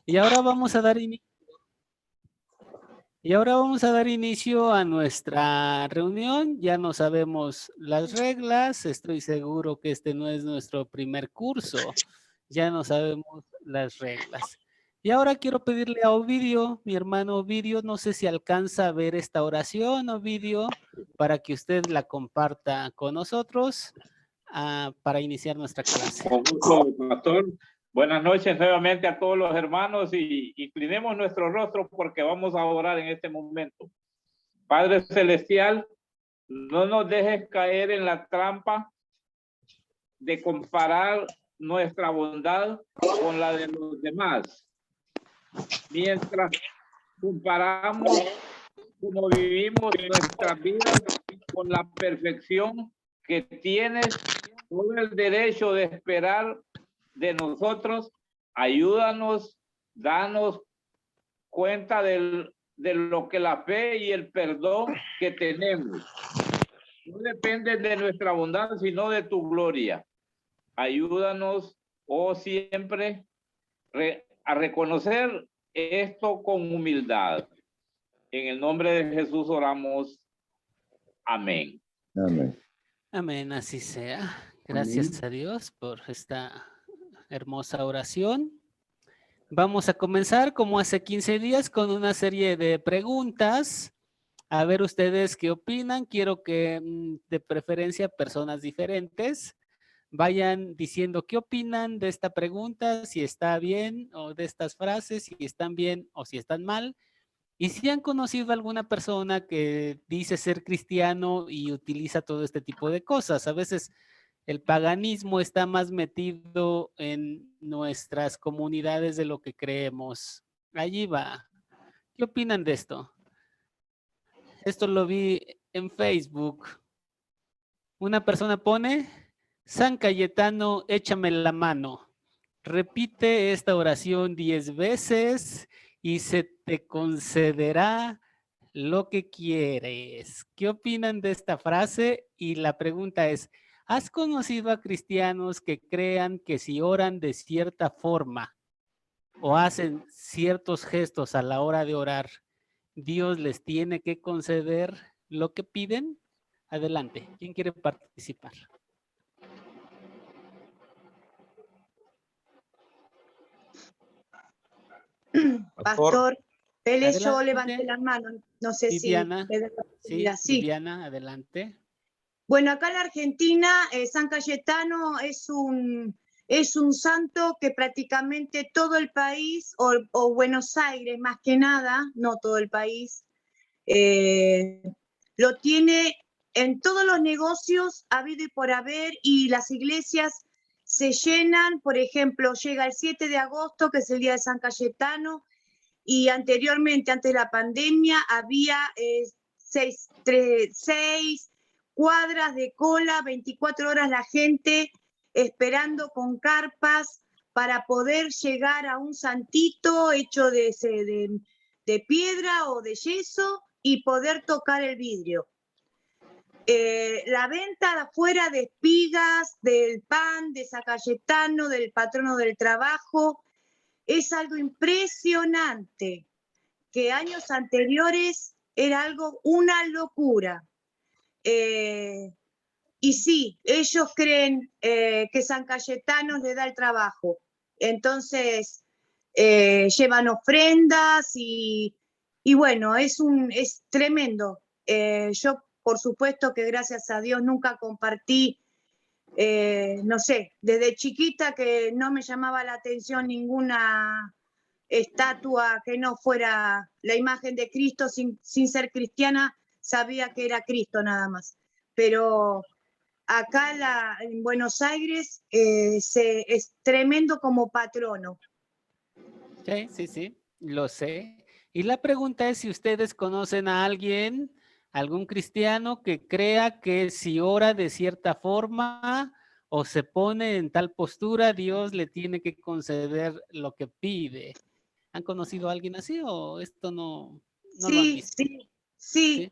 Y ahora vamos a dar inicio a nuestra reunión. Ya no sabemos las reglas. Estoy seguro que este no es nuestro primer curso. Ya no sabemos las reglas. Y ahora quiero pedirle a Ovidio, mi hermano Ovidio, no sé si alcanza a ver esta oración, Ovidio, para que usted la comparta con nosotros para iniciar nuestra clase. Con gusto, pastor. Buenas noches nuevamente a todos los hermanos y inclinemos nuestro rostro porque vamos a orar en este momento. Padre Celestial, no nos dejes caer en la trampa de comparar nuestra bondad con la de los demás. Mientras comparamos cómo vivimos nuestras vidas con la perfección que tienes todo el derecho de esperar de nosotros, ayúdanos, danos cuenta de lo que la fe y el perdón que tenemos no dependen de nuestra bondad, sino de tu gloria. Ayúdanos, oh siempre, a reconocer esto con humildad. En el nombre de Jesús oramos. Amén. Amén. Amén, así sea. Gracias a Dios por esta hermosa oración. Vamos a comenzar como hace 15 días con una serie de preguntas. A ver ustedes qué opinan. Quiero que de preferencia personas diferentes vayan diciendo qué opinan de esta pregunta, si está bien o de estas frases, si están bien o si están mal. Y si han conocido a alguna persona que dice ser cristiano y utiliza todo este tipo de cosas. A veces el paganismo está más metido en nuestras comunidades de lo que creemos. Allí va. ¿Qué opinan de esto? Esto lo vi en Facebook. Una persona pone, San Cayetano, échame la mano. Repite esta oración 10 veces y se te concederá lo que quieres. ¿Qué opinan de esta frase? Y la pregunta es, ¿has conocido a cristianos que crean que si oran de cierta forma o hacen ciertos gestos a la hora de orar, Dios les tiene que conceder lo que piden? Adelante, ¿quién quiere participar? Pastor, él y yo Adelante. levanté las manos. No sé Viviana. si... Sí, Viviana, adelante. Bueno, acá en la Argentina, San Cayetano es un santo que prácticamente todo el país, o Buenos Aires más que nada, no todo el país, lo tiene en todos los negocios habido y por haber, y las iglesias se llenan. Por ejemplo, llega el 7 de agosto, que es el día de San Cayetano, y anteriormente, antes de la pandemia, había 6 cuadras de cola, 24 horas la gente esperando con carpas para poder llegar a un santito hecho de piedra o de yeso y poder tocar el vidrio. La venta de afuera de espigas, del pan, de San Cayetano, del patrono del trabajo, es algo impresionante, que años anteriores era algo, una locura. Y sí, ellos creen que San Cayetano les da el trabajo. Entonces, llevan ofrendas y bueno, es tremendo. Yo, por supuesto que gracias a Dios nunca compartí, no sé, desde chiquita que no me llamaba la atención ninguna estatua que no fuera la imagen de Cristo. Sin ser cristiana, sabía que era Cristo nada más. Pero acá en Buenos Aires es tremendo como patrono. Sí, lo sé. Y la pregunta es si ustedes conocen a alguien, algún cristiano que crea que si ora de cierta forma o se pone en tal postura, Dios le tiene que conceder lo que pide. ¿Han conocido a alguien así o esto no lo han visto? Sí.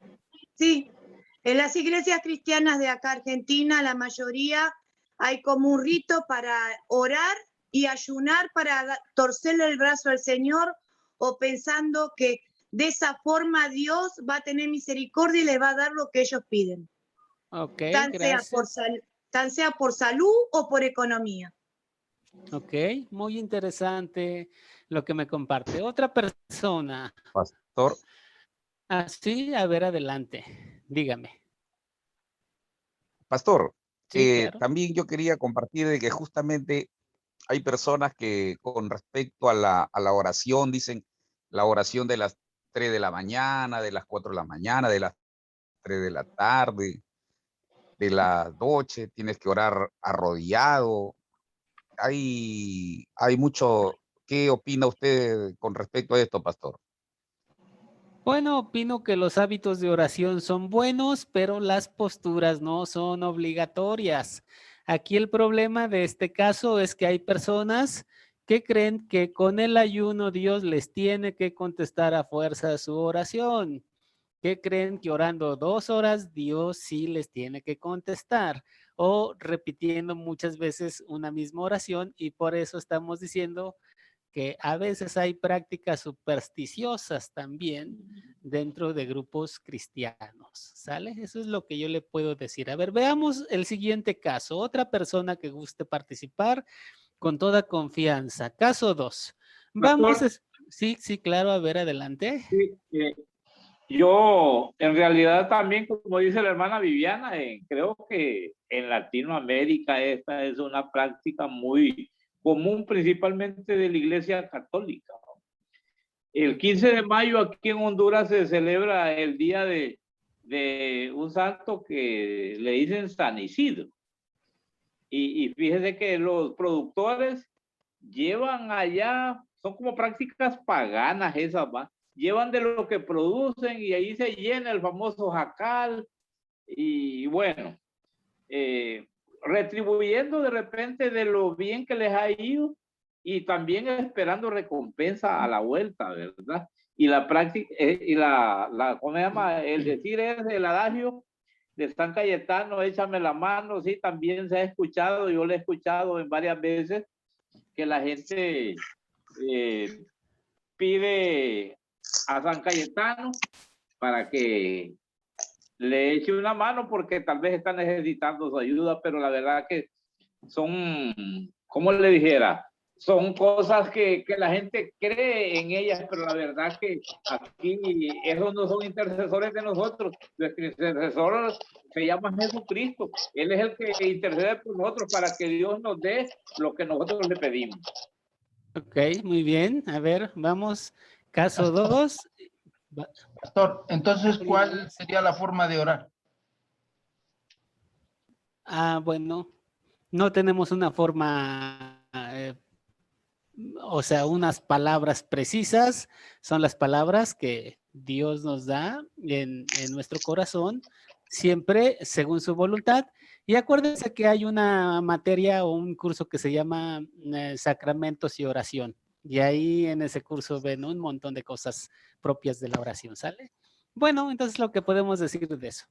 En las iglesias cristianas de acá Argentina, la mayoría, hay como un rito para orar y ayunar para torcerle el brazo al Señor, o pensando que de esa forma Dios va a tener misericordia y les va a dar lo que ellos piden. Ok, Tan sea por salud o por economía. Ok, muy interesante lo que me comparte. Otra persona. Pastor, Así, a ver, adelante. Dígame. pastor, Sí, claro. también yo quería compartir de que justamente hay personas que con respecto a la oración dicen la oración de las 3 de la mañana, de las 4 de la mañana, de las 3 de la tarde, de la noche, tienes que orar arrodillado. Hay mucho. ¿Qué opina usted con respecto a esto, pastor? Bueno, opino que los hábitos de oración son buenos, pero las posturas no son obligatorias. Aquí el problema de este caso es que hay personas que creen que con el ayuno Dios les tiene que contestar a fuerza su oración, que creen que orando 2 horas Dios sí les tiene que contestar, o repitiendo muchas veces una misma oración, y por eso estamos diciendo que a veces hay prácticas supersticiosas también dentro de grupos cristianos, ¿sale? Eso es lo que yo le puedo decir. A ver, veamos el siguiente caso. Otra persona que guste participar con toda confianza. Caso 2. Vamos, Pastor, sí, sí, claro, a ver, adelante. sí, yo en realidad también, como dice la hermana Viviana, creo que en Latinoamérica esta es una práctica muy común, principalmente de la Iglesia Católica. El 15 de mayo aquí en Honduras se celebra el día de un santo que le dicen San Isidro. Y fíjese que los productores llevan allá, son como prácticas paganas esas, ¿va? Llevan de lo que producen y ahí se llena el famoso jacal y bueno, retribuyendo de repente de lo bien que les ha ido y también esperando recompensa a la vuelta, ¿verdad? Y la práctica, ¿cómo se llama? El decir es el adagio de San Cayetano, échame la mano, sí, también se ha escuchado, yo lo he escuchado en varias veces, que la gente pide a San Cayetano para que le eche una mano porque tal vez está necesitando su ayuda, pero la verdad que son, ¿cómo le dijera? Son cosas que la gente cree en ellas, pero la verdad que aquí esos no son intercesores de nosotros. Nuestro intercesor se llama Jesucristo. Él es el que intercede por nosotros para que Dios nos dé lo que nosotros le pedimos. Ok, muy bien. A ver, vamos. Caso 2. Pastor, entonces, ¿cuál sería la forma de orar? Bueno, no tenemos una forma, o sea, unas palabras precisas, son las palabras que Dios nos da en nuestro corazón, siempre según su voluntad. Y acuérdense que hay una materia o un curso que se llama Sacramentos y Oración. Y ahí en ese curso ven un montón de cosas propias de la oración, ¿sale? Bueno, entonces lo que podemos decir de eso.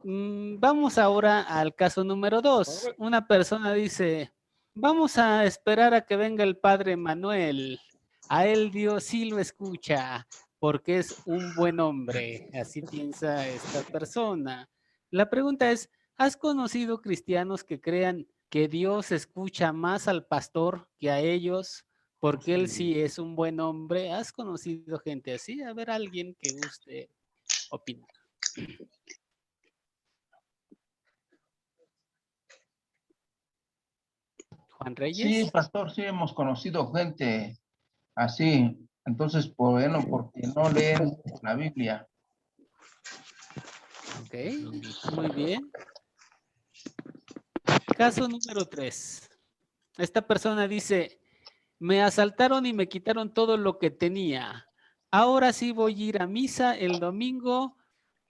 Vamos ahora al caso número 2. Una persona dice, vamos a esperar a que venga el padre Manuel. A él Dios sí lo escucha porque es un buen hombre. Así piensa esta persona. La pregunta es, ¿has conocido cristianos que crean que Dios escucha más al pastor que a ellos porque él sí es un buen hombre? ¿Has conocido gente así? A ver, alguien que guste opinar. Juan Reyes. Sí, pastor, sí hemos conocido gente así. Entonces, bueno, porque no leen la Biblia. Ok, muy bien. Caso número 3. Esta persona dice, me asaltaron y me quitaron todo lo que tenía. Ahora sí voy a ir a misa el domingo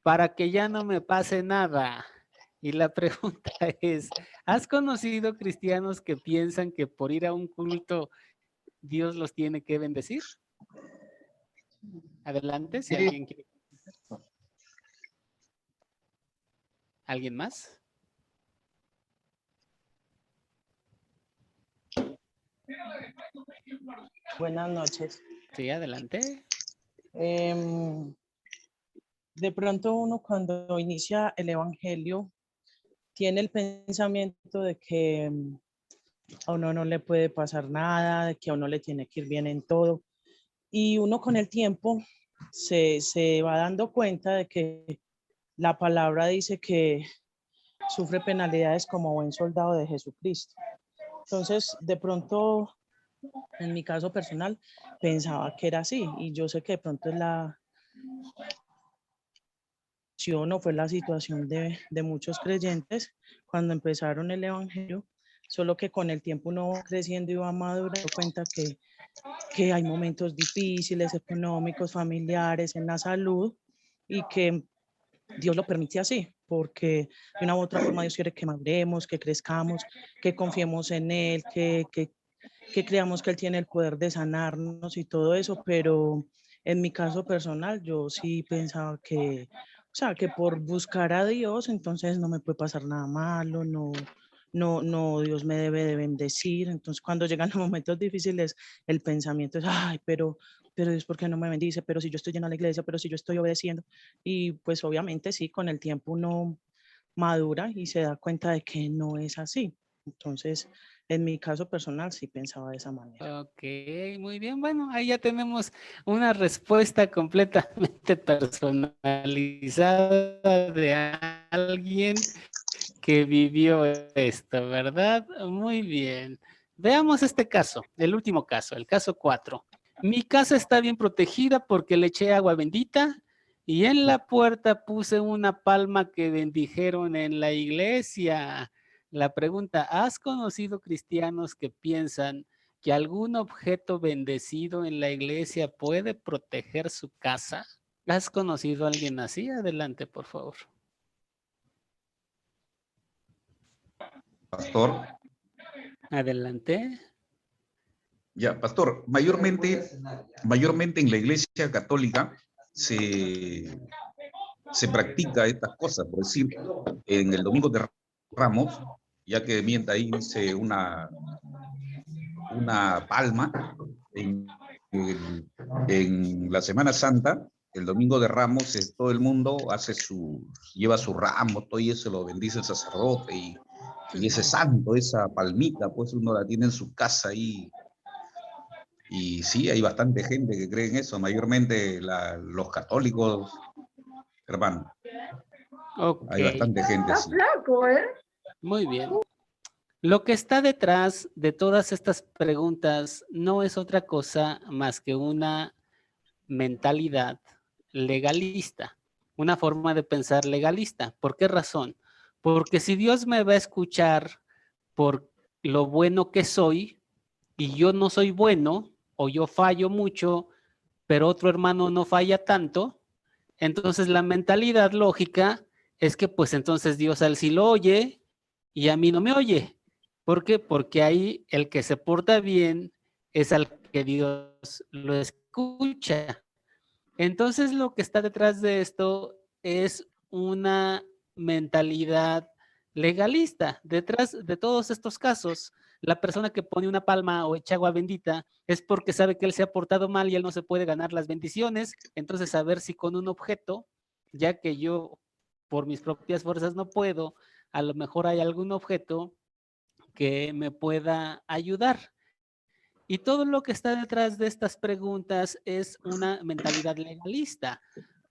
para que ya no me pase nada. Y la pregunta es, ¿has conocido cristianos que piensan que por ir a un culto Dios los tiene que bendecir? Adelante, si alguien quiere. ¿Alguien más? Buenas noches. Sí, adelante. De pronto uno cuando inicia el evangelio tiene el pensamiento de que a uno no le puede pasar nada, de que a uno le tiene que ir bien en todo. Y uno con el tiempo se va dando cuenta de que la palabra dice que sufre penalidades como buen soldado de Jesucristo. Entonces, de pronto, en mi caso personal, pensaba que era así. Y yo sé que de pronto es la no fue la situación de muchos creyentes cuando empezaron el evangelio, solo que con el tiempo uno va creciendo y va madurando cuenta que hay momentos difíciles, económicos, familiares, en la salud, y que Dios lo permite así, porque de una u otra forma Dios quiere que maduremos, que crezcamos, que confiemos en Él, que creamos que Él tiene el poder de sanarnos y todo eso, pero en mi caso personal yo sí pensaba que, o sea, que por buscar a Dios entonces no me puede pasar nada malo, no, Dios me debe de bendecir. Entonces cuando llegan los momentos difíciles el pensamiento es, ay, pero Dios, ¿por qué no me bendice? Pero si yo estoy yendo a la iglesia, pero si yo estoy obedeciendo. Y pues obviamente sí, con el tiempo uno madura y se da cuenta de que no es así. Entonces, en mi caso personal sí pensaba de esa manera. Ok, muy bien. Bueno, ahí ya tenemos una respuesta completamente personalizada de alguien que vivió esto, ¿verdad? Muy bien. Veamos este caso, el último caso, el caso 4. Mi casa está bien protegida porque le eché agua bendita y en la puerta puse una palma que bendijeron en la iglesia. La pregunta, ¿has conocido cristianos que piensan que algún objeto bendecido en la iglesia puede proteger su casa? ¿Has conocido a alguien así? Adelante, por favor. Pastor. Adelante. Ya, pastor, mayormente en la Iglesia Católica se practica estas cosas, por decir, en el Domingo de Ramos, ya que mienta ahí dice una palma, en la Semana Santa, el Domingo de Ramos, todo el mundo lleva su ramo, todo y eso lo bendice el sacerdote, y ese santo, esa palmita, pues uno la tiene en su casa ahí. Y sí, hay bastante gente que cree en eso, mayormente los católicos, hermano. Ok. Hay bastante gente así. Muy bien. Lo que está detrás de todas estas preguntas no es otra cosa más que una mentalidad legalista, una forma de pensar legalista. ¿Por qué razón? Porque si Dios me va a escuchar por lo bueno que soy y yo no soy bueno o yo fallo mucho, pero otro hermano no falla tanto, entonces la mentalidad lógica es que pues entonces Dios a él sí lo oye y a mí no me oye. ¿Por qué? Porque ahí el que se porta bien es al que Dios lo escucha. Entonces lo que está detrás de esto es una mentalidad legalista. Detrás de todos estos casos, la persona que pone una palma o echa agua bendita es porque sabe que él se ha portado mal y él no se puede ganar las bendiciones. Entonces, a ver si con un objeto, ya que yo por mis propias fuerzas no puedo, a lo mejor hay algún objeto que me pueda ayudar. Y todo lo que está detrás de estas preguntas es una mentalidad legalista.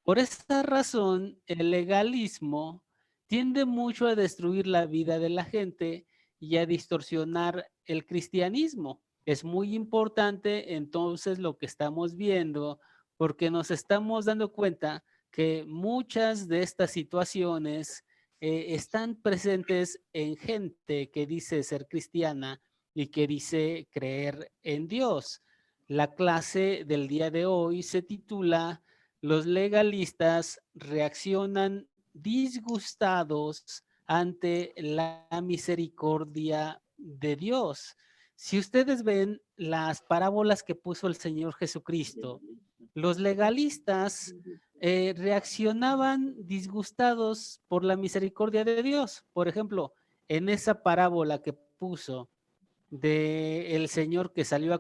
Por esta razón, el legalismo tiende mucho a destruir la vida de la gente y a distorsionar el cristianismo. Es muy importante entonces lo que estamos viendo, porque nos estamos dando cuenta que muchas de estas situaciones están presentes en gente que dice ser cristiana y que dice creer en Dios. La clase del día de hoy se titula "Los legalistas reaccionan disgustados ante la misericordia de Dios". Si ustedes ven las parábolas que puso el Señor Jesucristo, los legalistas reaccionaban disgustados por la misericordia de Dios. Por ejemplo, en esa parábola que puso del señor que salió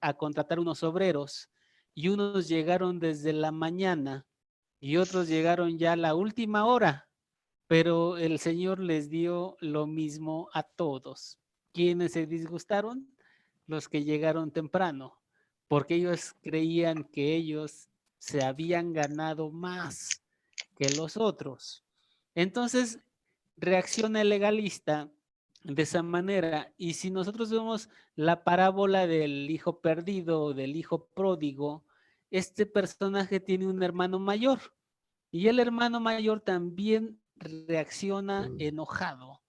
a contratar unos obreros y unos llegaron desde la mañana y otros llegaron ya a la última hora, pero el señor les dio lo mismo a todos. ¿Quiénes se disgustaron? Los que llegaron temprano, porque ellos creían que ellos se habían ganado más que los otros. Entonces, reacciona el legalista de esa manera. Y si nosotros vemos la parábola del hijo perdido o del hijo pródigo, este personaje tiene un hermano mayor y el hermano mayor también reacciona enojado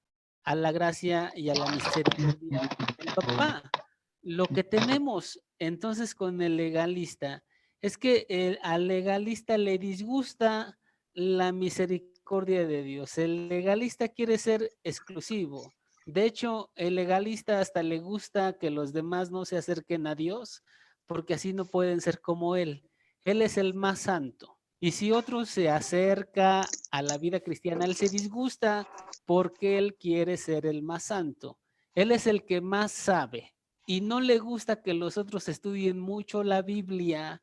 a la gracia y a la misericordia del papá. Lo que tenemos entonces con el legalista es que al legalista le disgusta la misericordia de Dios. El legalista quiere ser exclusivo. De hecho, el legalista hasta le gusta que los demás no se acerquen a Dios, porque así no pueden ser como él. Él es el más santo. Y si otro se acerca a la vida cristiana, él se disgusta porque él quiere ser el más santo. Él es el que más sabe y no le gusta que los otros estudien mucho la Biblia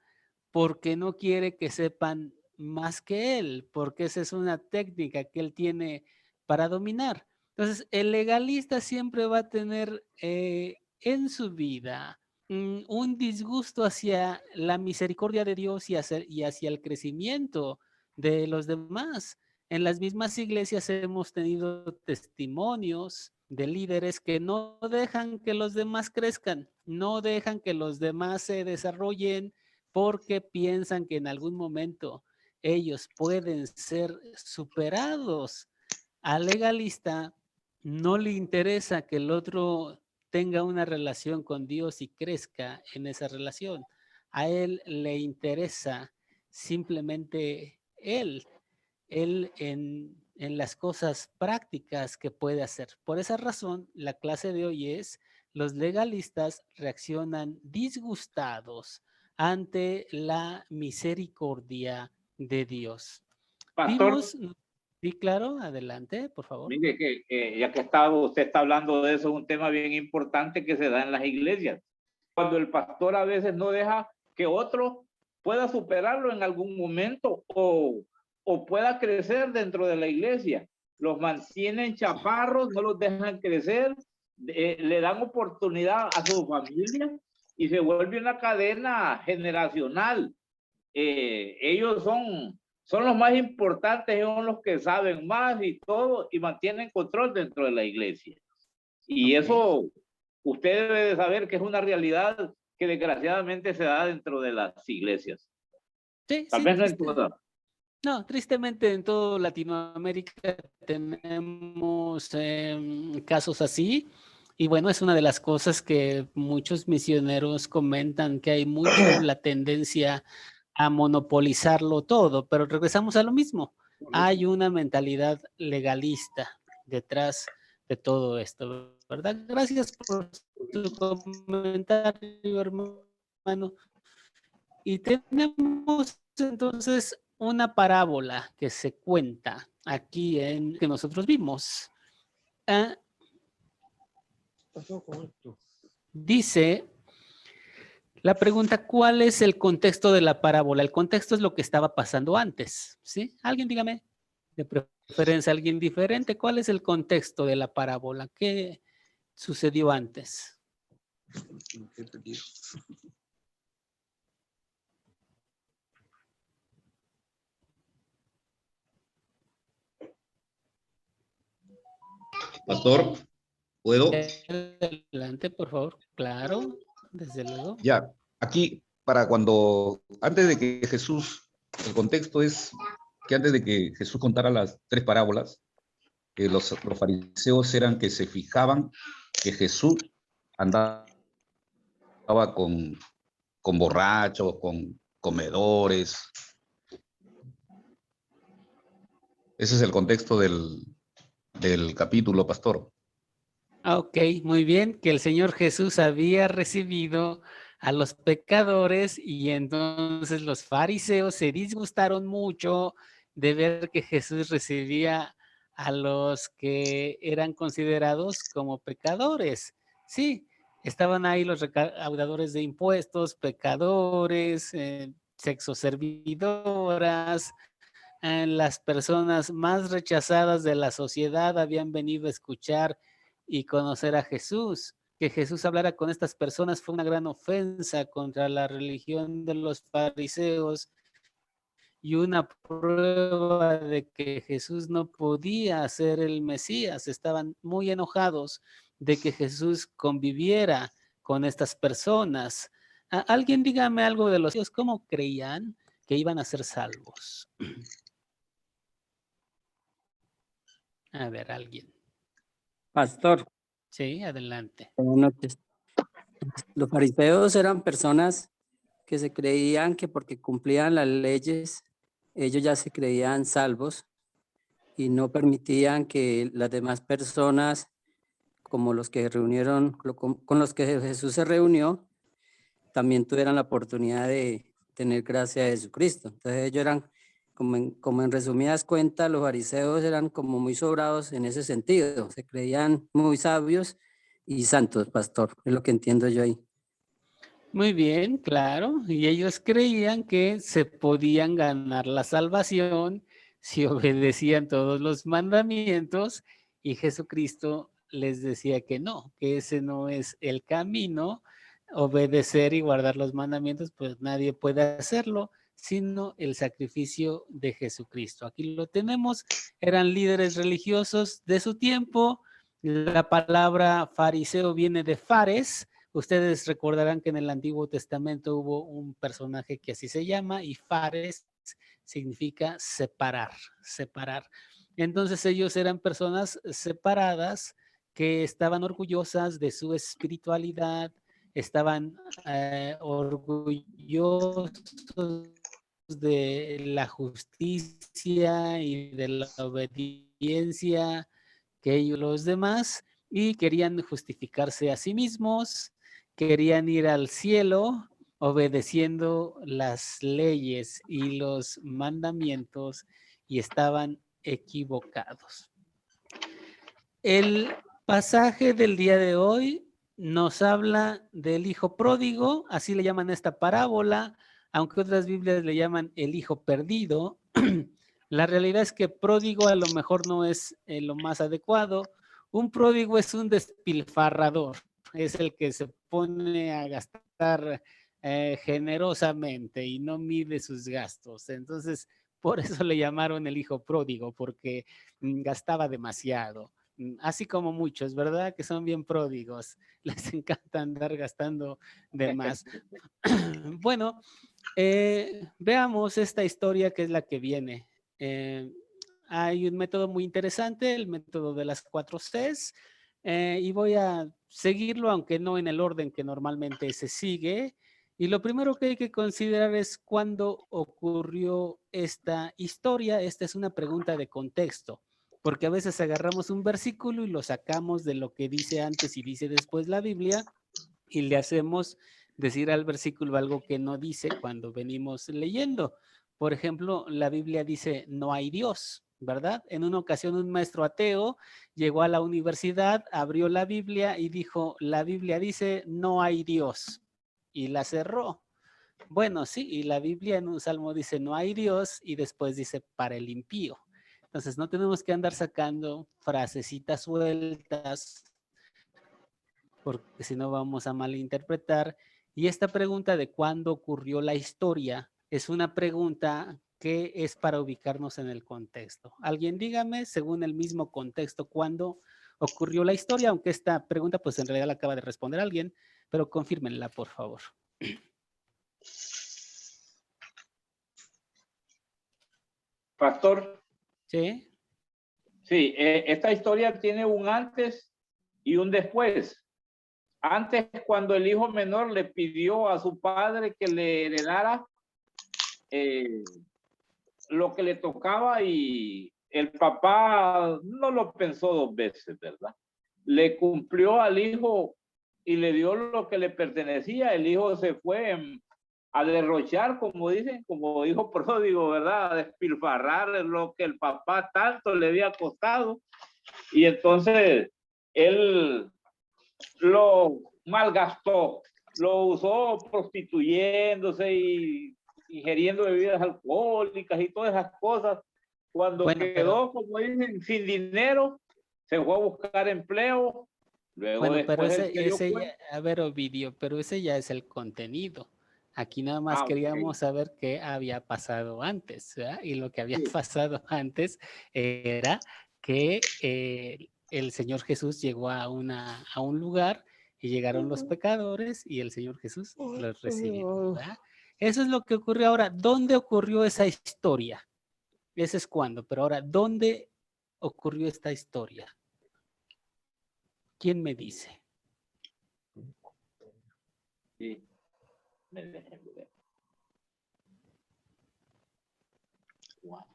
porque no quiere que sepan más que él, porque esa es una técnica que él tiene para dominar. Entonces, el legalista siempre va a tener en su vida un disgusto hacia la misericordia de Dios y hacia el crecimiento de los demás. En las mismas iglesias hemos tenido testimonios de líderes que no dejan que los demás crezcan, no dejan que los demás se desarrollen porque piensan que en algún momento ellos pueden ser superados. Al legalista no le interesa que el otro tenga una relación con Dios y crezca en esa relación. A él le interesa simplemente él en las cosas prácticas que puede hacer. Por esa razón, la clase de hoy es: los legalistas reaccionan disgustados ante la misericordia de Dios. Pastor, Vimos, sí, claro, adelante, por favor. mire que ya que usted está hablando de eso, es un tema bien importante que se da en las iglesias. Cuando el pastor a veces no deja que otro pueda superarlo en algún momento o pueda crecer dentro de la iglesia. Los mantienen chaparros, no los dejan crecer, le dan oportunidad a su familia y se vuelve una cadena generacional. Ellos son los más importantes, son los que saben más y todo, y mantienen control dentro de la iglesia. Y eso usted debe de saber que es una realidad que desgraciadamente se da dentro de las iglesias. Sí, Tal vez no en todas. No, tristemente en toda Latinoamérica tenemos casos así. Y bueno, es una de las cosas que muchos misioneros comentan, que hay mucho la tendencia a monopolizarlo todo, pero regresamos a lo mismo. Hay una mentalidad legalista detrás de todo esto, ¿verdad? Gracias por tu comentario, hermano. Y tenemos entonces una parábola que se cuenta aquí que nosotros vimos. Dice la pregunta: ¿cuál es el contexto de la parábola? El contexto es lo que estaba pasando antes, ¿sí? Alguien dígame, de preferencia alguien diferente, ¿cuál es el contexto de la parábola? ¿Qué sucedió antes? Pastor, ¿puedo? Adelante, por favor. Claro, desde luego. Ya, aquí antes de que Jesús, el contexto es que antes de que Jesús contara las 3 parábolas, los fariseos eran que se fijaban que Jesús andaba con borrachos, con comedores. Ese es el contexto del capítulo, pastor. Ok, muy bien, que el Señor Jesús había recibido a los pecadores y entonces los fariseos se disgustaron mucho de ver que Jesús recibía a los que eran considerados como pecadores. Sí, Estaban ahí los recaudadores de impuestos, pecadores, sexoservidoras, las personas más rechazadas de la sociedad habían venido a escuchar y conocer a Jesús. Que Jesús hablara con estas personas fue una gran ofensa contra la religión de los fariseos y una prueba de que Jesús no podía ser el Mesías. Estaban muy enojados de que Jesús conviviera con estas personas. Alguien dígame algo de los judíos, ¿cómo creían que iban a ser salvos? A ver, alguien. Pastor, Sí, adelante. buenas noches. Los fariseos eran personas que se creían que porque cumplían las leyes, ellos ya se creían salvos y no permitían que las demás personas, como los que reunieron, con los que Jesús se reunió, también tuvieran la oportunidad de tener gracia de Jesucristo. Entonces ellos eran, como en resumidas cuentas, los fariseos eran como muy sobrados en ese sentido, se creían muy sabios y santos, pastor, es lo que entiendo yo ahí. Muy bien, claro. Y ellos creían que se podían ganar la salvación si obedecían todos los mandamientos y Jesucristo les decía que no, que ese no es el camino. Obedecer y guardar los mandamientos, pues nadie puede hacerlo, sino el sacrificio de Jesucristo. Aquí lo tenemos, eran líderes religiosos de su tiempo. La palabra fariseo viene de fares. Ustedes recordarán que en el Antiguo Testamento hubo un personaje que así se llama y fares significa separar, separar. Entonces ellos eran personas separadas que estaban orgullosas de su espiritualidad, estaban orgullosos de la justicia y de la obediencia que ellos los demás y querían justificarse a sí mismos, querían ir al cielo obedeciendo las leyes y los mandamientos y estaban equivocados. El pasaje del día de hoy nos habla del hijo pródigo, así le llaman esta parábola, aunque otras Biblias le llaman el hijo perdido. La realidad es que pródigo a lo mejor no es lo más adecuado. Un pródigo es un despilfarrador, es el que se pone a gastar generosamente y no mide sus gastos. Entonces, por eso le llamaron el hijo pródigo, porque gastaba demasiado. Así como muchos, ¿verdad? Que son bien pródigos. Les encanta andar gastando de más. Bueno, veamos esta historia que es la que viene. Hay un método muy interesante, el método de las 4 Cs, y voy a seguirlo, aunque no en el orden que normalmente se sigue. Y lo primero que hay que considerar es cuándo ocurrió esta historia. Esta es una pregunta de contexto, porque a veces agarramos un versículo y lo sacamos de lo que dice antes y dice después la Biblia y le hacemos decir al versículo algo que no dice cuando venimos leyendo. Por ejemplo, la Biblia dice no hay Dios, ¿verdad? En una ocasión un maestro ateo llegó a la universidad, abrió la Biblia y dijo, la Biblia dice no hay Dios, y la cerró. Bueno, sí, y la Biblia en un salmo dice no hay Dios y después dice para el impío. Entonces no tenemos que andar sacando frasecitas sueltas porque si no vamos a malinterpretar. Y esta pregunta de cuándo ocurrió la historia es una pregunta que es para ubicarnos en el contexto. Alguien dígame, según el mismo contexto, cuándo ocurrió la historia, aunque esta pregunta pues en realidad la acaba de responder alguien, pero confírmenla, por favor. Pastor. ¿Sí? Sí, esta historia tiene un antes y un después. Antes, cuando el hijo menor le pidió a su padre que le heredara lo que le tocaba y el papá no lo pensó 2 veces, ¿verdad? Le cumplió al hijo y le dio lo que le pertenecía. El hijo se fue a derrochar, como dicen, como hijo pródigo, ¿verdad? A despilfarrar lo que el papá tanto le había costado. Y entonces él lo malgastó, lo usó prostituyéndose y ingiriendo bebidas alcohólicas y todas esas cosas. Cuando Bueno, quedó, como dicen, sin dinero, se fue a buscar empleo. Luego bueno, pero después él se dio ese cuenta. ya, a ver, Ovidio, pero ese ya es el contenido. Aquí nada más Ok. queríamos saber qué había pasado antes, ¿verdad? Y lo que había Sí. pasado antes era que el Señor Jesús llegó a un lugar y llegaron los pecadores y el Señor Jesús los recibió, ¿verdad? Eso es lo que ocurrió ahora. ¿Dónde ocurrió esa historia? Ese es cuando, pero ahora, ¿dónde ocurrió esta historia? ¿Quién me dice? Sí. Me dejé ver. Wow.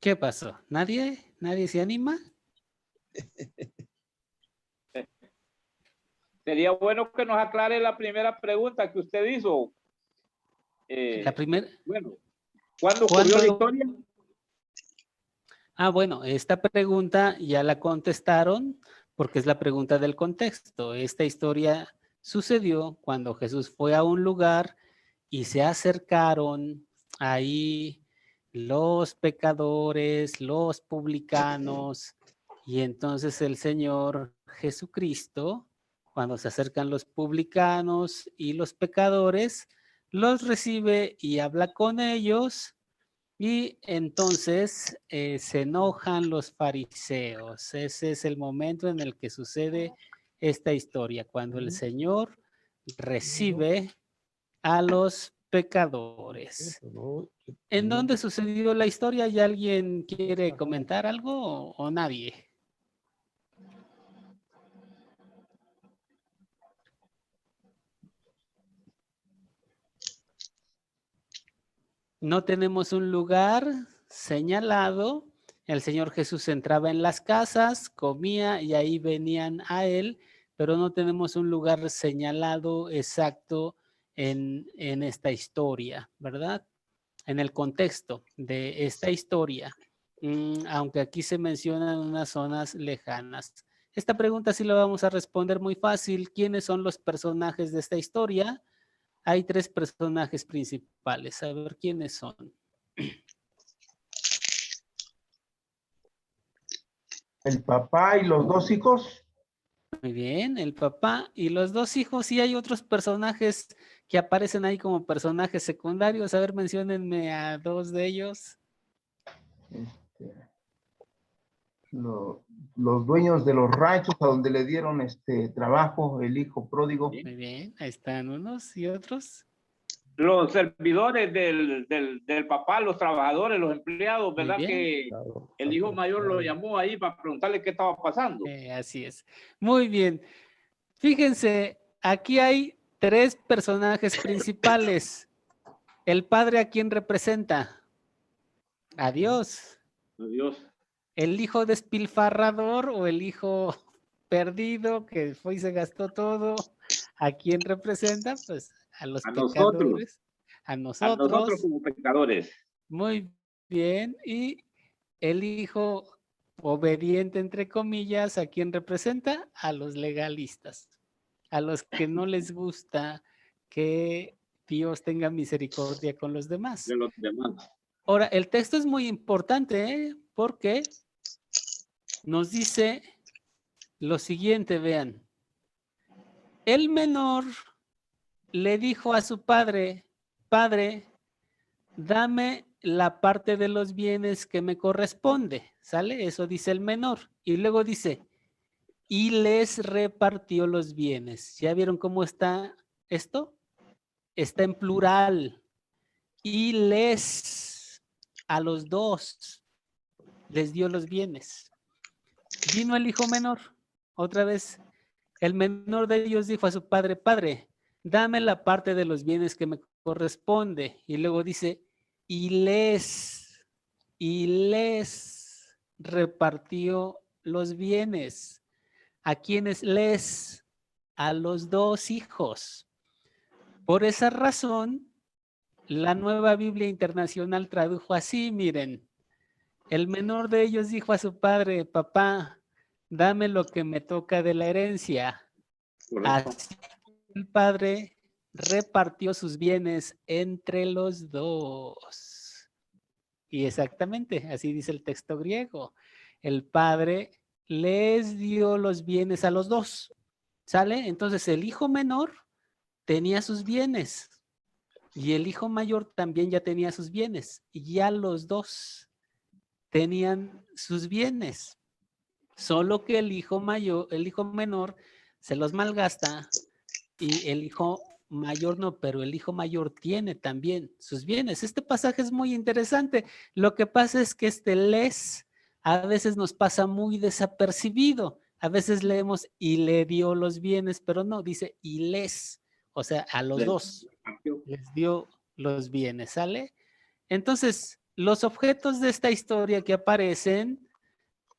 ¿Qué pasó? ¿Nadie? ¿Nadie se anima? Sería bueno que nos aclare la primera pregunta que usted hizo. La primera. Bueno, ¿cuándo ocurrió la historia? Ah, bueno, esta pregunta ya la contestaron porque es la pregunta del contexto. Esta historia sucedió cuando Jesús fue a un lugar y se acercaron ahí los pecadores, los publicanos, y entonces el Señor Jesucristo, cuando se acercan los publicanos y los pecadores, los recibe y habla con ellos. Y entonces se enojan los fariseos. Ese es el momento en el que sucede esta historia, cuando el Señor recibe a los pecadores. ¿En dónde sucedió la historia? ¿Y alguien quiere comentar algo o nadie? No tenemos un lugar señalado. El Señor Jesús entraba en las casas, comía y ahí venían a Él, pero no tenemos un lugar señalado exacto en esta historia, ¿verdad? En el contexto de esta historia, aunque aquí se mencionan unas zonas lejanas. Esta pregunta sí la vamos a responder muy fácil. ¿Quiénes son los personajes de esta historia? Hay 3 personajes principales. A ver quiénes son. El papá y los 2 hijos. Muy bien, el papá y los 2 hijos. Y hay otros personajes que aparecen ahí como personajes secundarios. A ver, menciónenme a 2 de ellos. Los dueños de los ranchos a donde le dieron trabajo, el hijo pródigo. Muy bien, ahí están unos y otros. Los servidores del papá, los trabajadores, los empleados, Muy ¿verdad? bien. Que el hijo mayor lo llamó ahí para preguntarle qué estaba pasando. Así es. Muy bien. Fíjense, aquí hay 3 personajes principales. ¿El padre a quién representa? A Dios. Dios. ¿El hijo despilfarrador o el hijo perdido que fue y se gastó todo? ¿A quién representa? Pues a los pecadores. A nosotros. A nosotros como pecadores. Muy bien. Y el hijo obediente, entre comillas, ¿a quién representa? A los legalistas. A los que no les gusta que Dios tenga misericordia con los demás. De los demás. Ahora, el texto es muy importante, porque nos dice lo siguiente, vean. El menor le dijo a su padre, Padre, dame la parte de los bienes que me corresponde, ¿sale? Eso dice el menor. Y luego dice, y les repartió los bienes. ¿Ya vieron cómo está esto? Está en plural. Y les, a los 2, les dio los bienes. Vino el hijo menor, otra vez. El menor de ellos dijo a su padre, Padre, dame la parte de los bienes que me corresponde. Y luego dice, y les repartió los bienes. ¿A quiénes les? A los 2 hijos. Por esa razón, la Nueva Biblia Internacional tradujo así, miren. El menor de ellos dijo a su padre, papá, dame lo que me toca de la herencia. Correcto. Así el padre repartió sus bienes entre los 2. Y exactamente, así dice el texto griego. El padre les dio los bienes a los 2. ¿Sale? Entonces el hijo menor tenía sus bienes y el hijo mayor también ya tenía sus bienes. Y ya los 2 tenían sus bienes. Solo que el hijo menor se los malgasta y el hijo mayor no, pero el hijo mayor tiene también sus bienes. Este pasaje es muy interesante. Lo que pasa es que este les a veces nos pasa muy desapercibido. A veces leemos y le dio los bienes, pero no, dice y les, o sea, a los 2 les dio los bienes, ¿sale? Entonces, los objetos de esta historia que aparecen,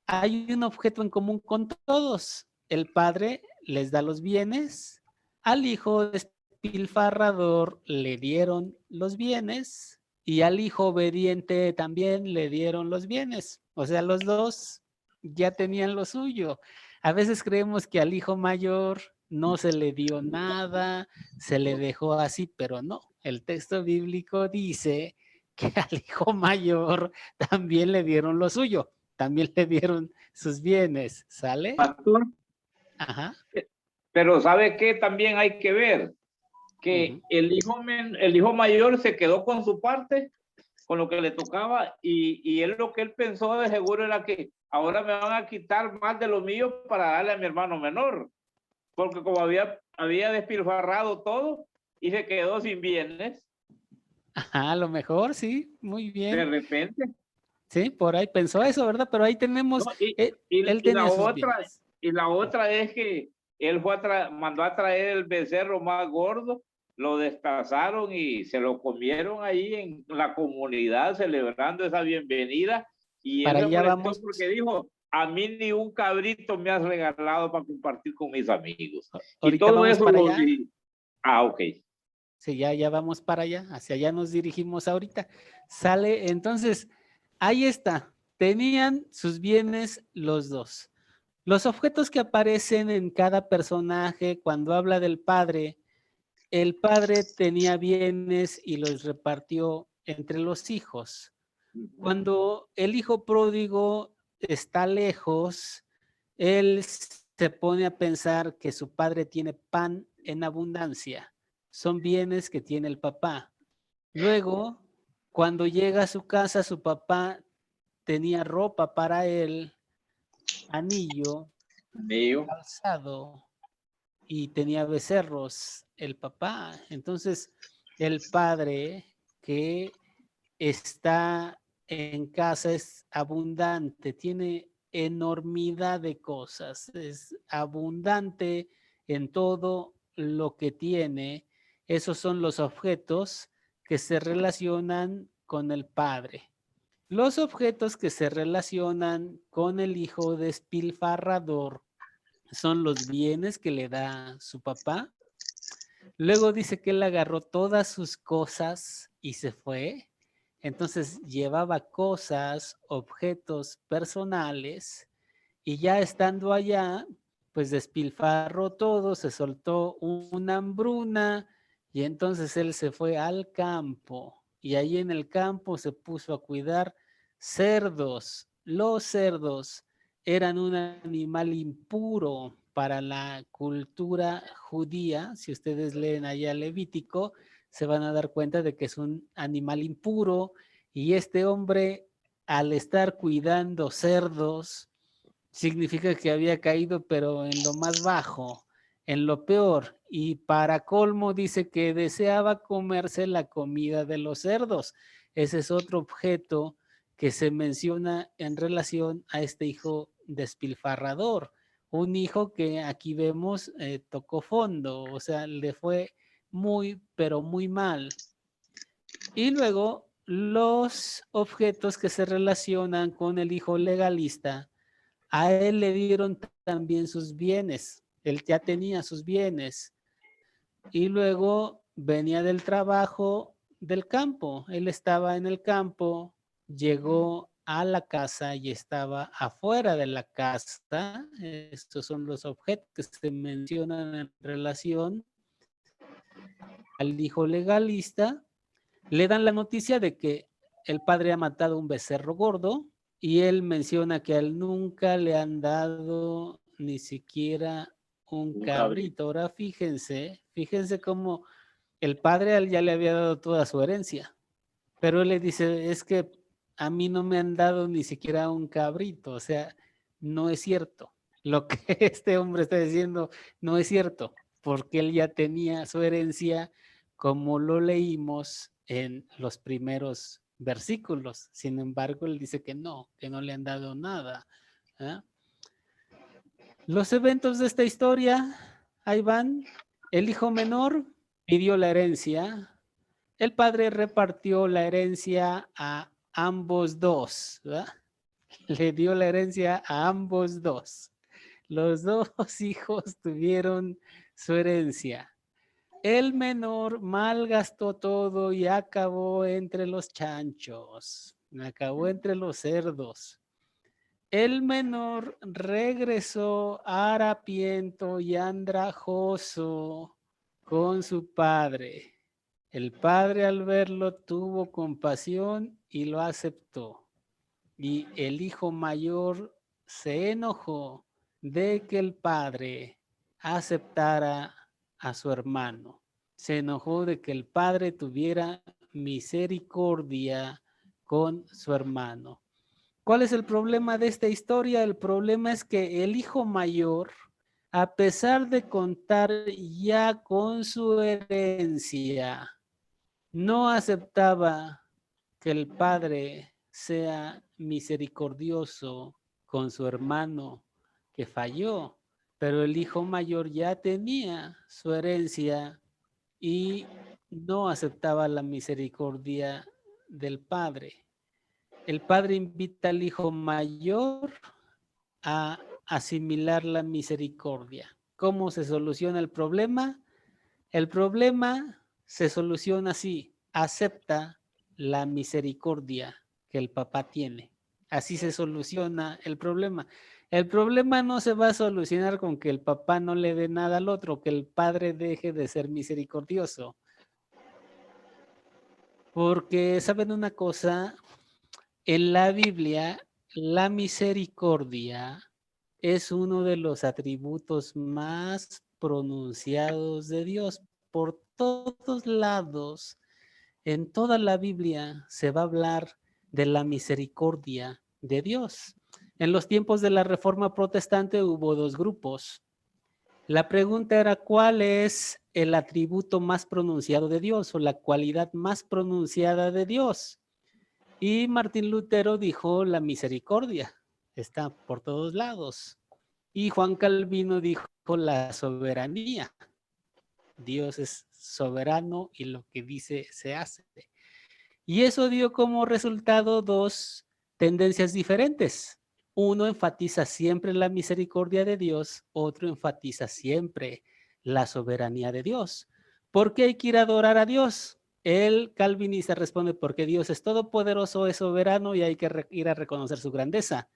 hay un objeto en común con todos. El padre les da los bienes, al hijo despilfarrador le dieron los bienes y al hijo obediente también le dieron los bienes. O sea, los 2 ya tenían lo suyo. A veces creemos que al hijo mayor no se le dio nada, se le dejó así, pero no. El texto bíblico dice que al hijo mayor también le dieron lo suyo, también le dieron sus bienes, ¿sale? Pastor, Ajá. pero ¿sabe qué? También hay que ver que el hijo mayor se quedó con su parte, con lo que le tocaba, y él lo que él pensó de seguro era que ahora me van a quitar más de lo mío para darle a mi hermano menor, porque como había despilfarrado todo y se quedó sin bienes, Ajá, a lo mejor, sí, muy de bien. repente. Sí, por ahí pensó eso, ¿verdad? Pero ahí tenemos, No, él tenía sus bienes. y la otra es que él mandó a traer el becerro más gordo, lo desplazaron y se lo comieron ahí en la comunidad celebrando esa bienvenida, y él Para se allá molestó vamos. porque dijo, a mí ni un cabrito me has regalado para compartir con mis amigos. Y Ahorita todo vamos eso para lo allá. vi. Ah, ok. Sí, ya vamos para allá, hacia allá nos dirigimos ahorita. Sale, entonces, ahí está, tenían sus bienes los 2. Los objetos que aparecen en cada personaje cuando habla del padre, el padre tenía bienes y los repartió entre los hijos. Cuando el hijo pródigo está lejos, él se pone a pensar que su padre tiene pan en abundancia. Son bienes que tiene el papá. Luego, cuando llega a su casa, su papá tenía ropa para él, anillo, Mío. calzado y tenía becerros, el papá. Entonces, el padre que está en casa es abundante, tiene enormidad de cosas, es abundante en todo lo que tiene. Esos son los objetos que se relacionan con el padre. Los objetos que se relacionan con el hijo despilfarrador son los bienes que le da su papá. Luego dice que él agarró todas sus cosas y se fue. Entonces llevaba cosas, objetos personales y ya estando allá, pues despilfarró todo, se soltó una hambruna y entonces él se fue al campo y ahí en el campo se puso a cuidar cerdos. Los cerdos eran un animal impuro para la cultura judía. Si ustedes leen allá Levítico, se van a dar cuenta de que es un animal impuro y este hombre, al estar cuidando cerdos, significa que había caído, pero en lo más bajo, en lo peor. Y para colmo dice que deseaba comerse la comida de los cerdos. Ese es otro objeto que se menciona en relación a este hijo despilfarrador. Un hijo que aquí vemos tocó fondo, o sea, le fue muy, pero muy mal. Y luego los objetos que se relacionan con el hijo legalista, a él le dieron también sus bienes. Él ya tenía sus bienes. Y luego venía del trabajo del campo. Él estaba en el campo, llegó a la casa y estaba afuera de la casa. Estos son los objetos que se mencionan en relación al hijo legalista. Le dan la noticia de que el padre ha matado un becerro gordo y él menciona que a él nunca le han dado ni siquiera un cabrito. Ahora fíjense cómo el padre a él ya le había dado toda su herencia, pero él le dice, es que a mí no me han dado ni siquiera un cabrito, o sea, no es cierto. Lo que este hombre está diciendo no es cierto, porque él ya tenía su herencia, como lo leímos en los primeros versículos. Sin embargo, él dice que no le han dado nada. ¿Eh? Los eventos de esta historia, ahí van. El hijo menor pidió la herencia. El padre repartió la herencia a ambos dos, ¿verdad? Le dio la herencia a ambos dos. Los dos hijos tuvieron su herencia. El menor malgastó todo y acabó entre los chanchos, acabó entre los cerdos. El menor regresó harapiento y andrajoso con su padre. El padre al verlo tuvo compasión y lo aceptó. Y el hijo mayor se enojó de que el padre aceptara a su hermano. Se enojó de que el padre tuviera misericordia con su hermano. ¿Cuál es el problema de esta historia? El problema es que el hijo mayor, a pesar de contar ya con su herencia, no aceptaba que el padre sea misericordioso con su hermano que falló, pero el hijo mayor ya tenía su herencia y no aceptaba la misericordia del padre. El padre invita al hijo mayor a asimilar la misericordia. ¿Cómo se soluciona el problema? El problema se soluciona así: acepta la misericordia que el papá tiene. Así se soluciona el problema. El problema no se va a solucionar con que el papá no le dé nada al otro, que el padre deje de ser misericordioso. Porque, ¿saben una cosa? En la Biblia, la misericordia es uno de los atributos más pronunciados de Dios. Por todos lados, en toda la Biblia se va a hablar de la misericordia de Dios. En los tiempos de la Reforma Protestante hubo dos grupos. La pregunta era, ¿cuál es el atributo más pronunciado de Dios o la cualidad más pronunciada de Dios? Y Martín Lutero dijo la misericordia, está por todos lados. Y Juan Calvino dijo la soberanía. Dios es soberano y lo que dice se hace. Y eso dio como resultado dos tendencias diferentes. Uno enfatiza siempre la misericordia de Dios, otro enfatiza siempre la soberanía de Dios. ¿Por qué hay que ir a adorar a Dios? El calvinista responde porque Dios es todopoderoso, es soberano y hay que ir a reconocer su grandeza.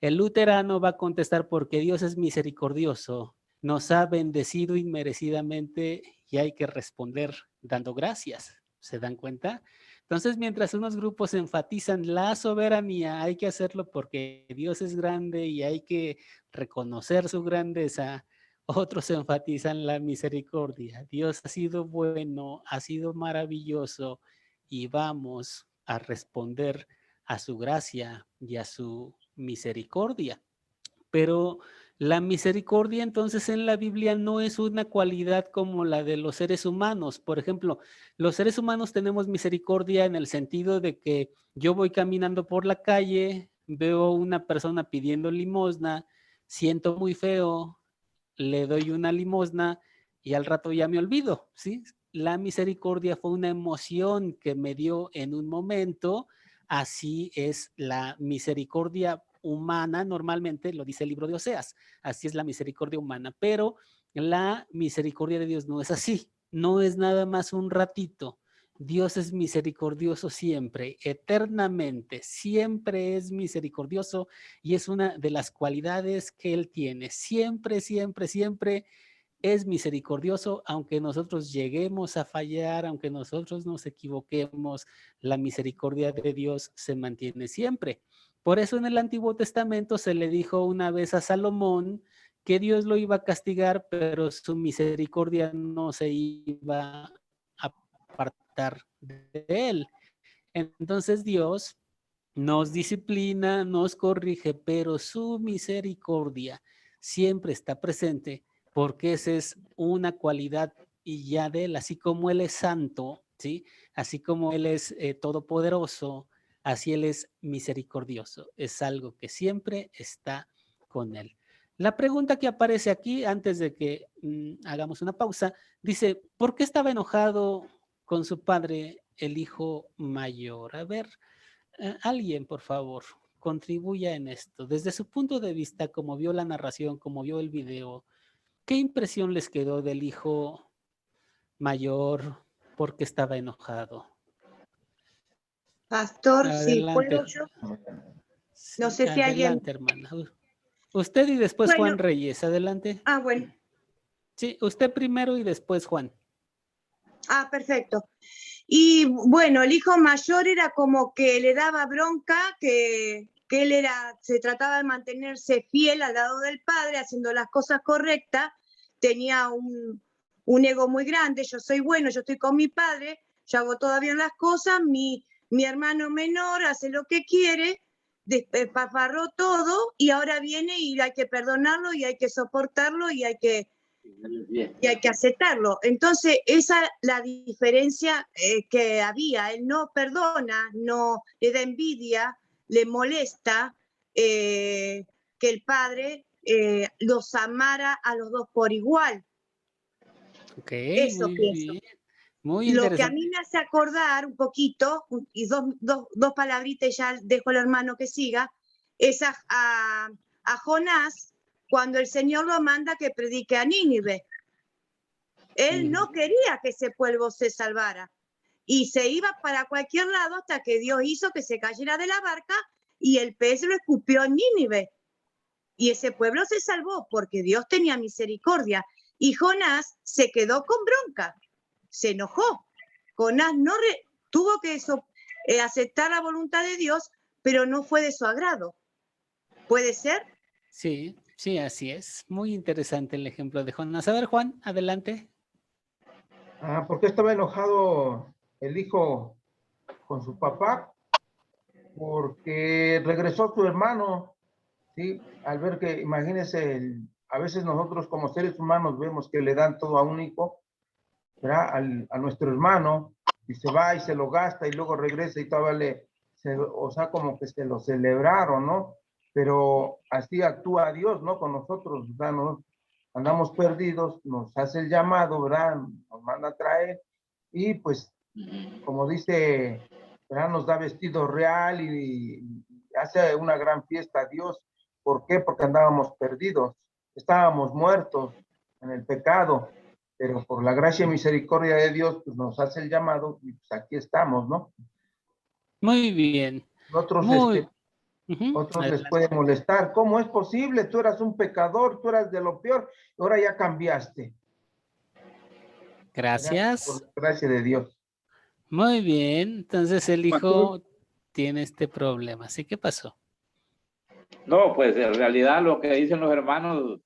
El luterano va a contestar porque Dios es misericordioso, nos ha bendecido inmerecidamente y hay que responder dando gracias. ¿Se dan cuenta? Entonces, mientras unos grupos enfatizan la soberanía, hay que hacerlo porque Dios es grande y hay que reconocer su grandeza. Otros enfatizan la misericordia. Dios ha sido bueno, ha sido maravilloso y vamos a responder a su gracia y a su misericordia. Pero la misericordia entonces en la Biblia no es una cualidad como la de los seres humanos. Por ejemplo, los seres humanos tenemos misericordia en el sentido de que yo voy caminando por la calle, veo una persona pidiendo limosna, siento muy feo, le doy una limosna y al rato ya me olvido, ¿sí? la misericordia fue una emoción que me dio en un momento, así es la misericordia humana, normalmente lo dice el libro de Oseas, así es la misericordia humana, pero la misericordia de Dios no es así, no es nada más un ratito. Dios es misericordioso siempre, eternamente, siempre es misericordioso y es una de las cualidades que Él tiene. Siempre, siempre, siempre es misericordioso, aunque nosotros lleguemos a fallar, aunque nosotros nos equivoquemos, la misericordia de Dios se mantiene siempre. Por eso en el Antiguo Testamento se le dijo una vez a Salomón que Dios lo iba a castigar, pero su misericordia no se iba a apartar de él. Entonces Dios nos disciplina, nos corrige, pero su misericordia siempre está presente porque esa es una cualidad y ya de él, así como él es santo, ¿sí? Así como él es todopoderoso, así él es misericordioso. Es algo que siempre está con él. La pregunta que aparece aquí, antes de que hagamos una pausa, dice, ¿por qué estaba enojado con su padre el hijo mayor? A ver, alguien, por favor, contribuya en esto. Desde su punto de vista, como vio la narración, como vio el video, ¿qué impresión les quedó del hijo mayor porque estaba enojado? Pastor, si Adelante. puedo yo. Sí, No sé si alguien. adelante, hermana. Usted y después Bueno. Juan Reyes, adelante. Bueno. Sí, usted primero y después Juan. Perfecto. Y bueno, el hijo mayor era como que le daba bronca, que él se trataba de mantenerse fiel al lado del padre, haciendo las cosas correctas, tenía un ego muy grande, yo soy bueno, yo estoy con mi padre, yo hago todavía las cosas, mi hermano menor hace lo que quiere, despafarró todo y ahora viene y hay que perdonarlo y hay que soportarlo y hay que aceptarlo. Entonces, esa es la diferencia que había. Él no perdona, no le da envidia, le molesta que el padre los amara a los dos por igual. Ok, eso muy pienso. bien. Muy Lo interesante. que a mí me hace acordar un poquito, y dos palabritas y ya dejo al hermano que siga, es a Jonás, cuando el Señor lo manda que predique a Nínive. Él no quería que ese pueblo se salvara y se iba para cualquier lado hasta que Dios hizo que se cayera de la barca y el pez lo escupió en Nínive. Y ese pueblo se salvó porque Dios tenía misericordia. Y Jonás se quedó con bronca, se enojó. Jonás tuvo que aceptar la voluntad de Dios, pero no fue de su agrado. ¿Puede ser? Sí, sí, así es. Muy interesante el ejemplo de Jonás. A ver, Juan, adelante. ¿Por qué estaba enojado el hijo con su papá? Porque regresó su hermano, ¿sí? Al ver que, imagínense, a veces nosotros como seres humanos vemos que le dan todo a un hijo, ¿verdad? A nuestro hermano, y se va y se lo gasta y luego regresa y todavía o sea, como que se lo celebraron, ¿no? Pero así actúa Dios, ¿no? Con nosotros, ¿verdad? Nos andamos perdidos, nos hace el llamado, ¿verdad? Nos manda a traer y pues, como dice, ¿verdad? Nos da vestido real y hace una gran fiesta a Dios. ¿Por qué? Porque andábamos perdidos, estábamos muertos en el pecado, pero por la gracia y misericordia de Dios, pues nos hace el llamado y pues aquí estamos, ¿no? Muy bien. Otros, otros les puede molestar. ¿Cómo es posible? Tú eras un pecador, tú eras de lo peor, ahora ya cambiaste. Gracias. Por la gracia de Dios. Muy bien. Entonces el hijo tiene este problema. ¿Sí? ¿Qué pasó? No, pues en realidad lo que dicen los hermanos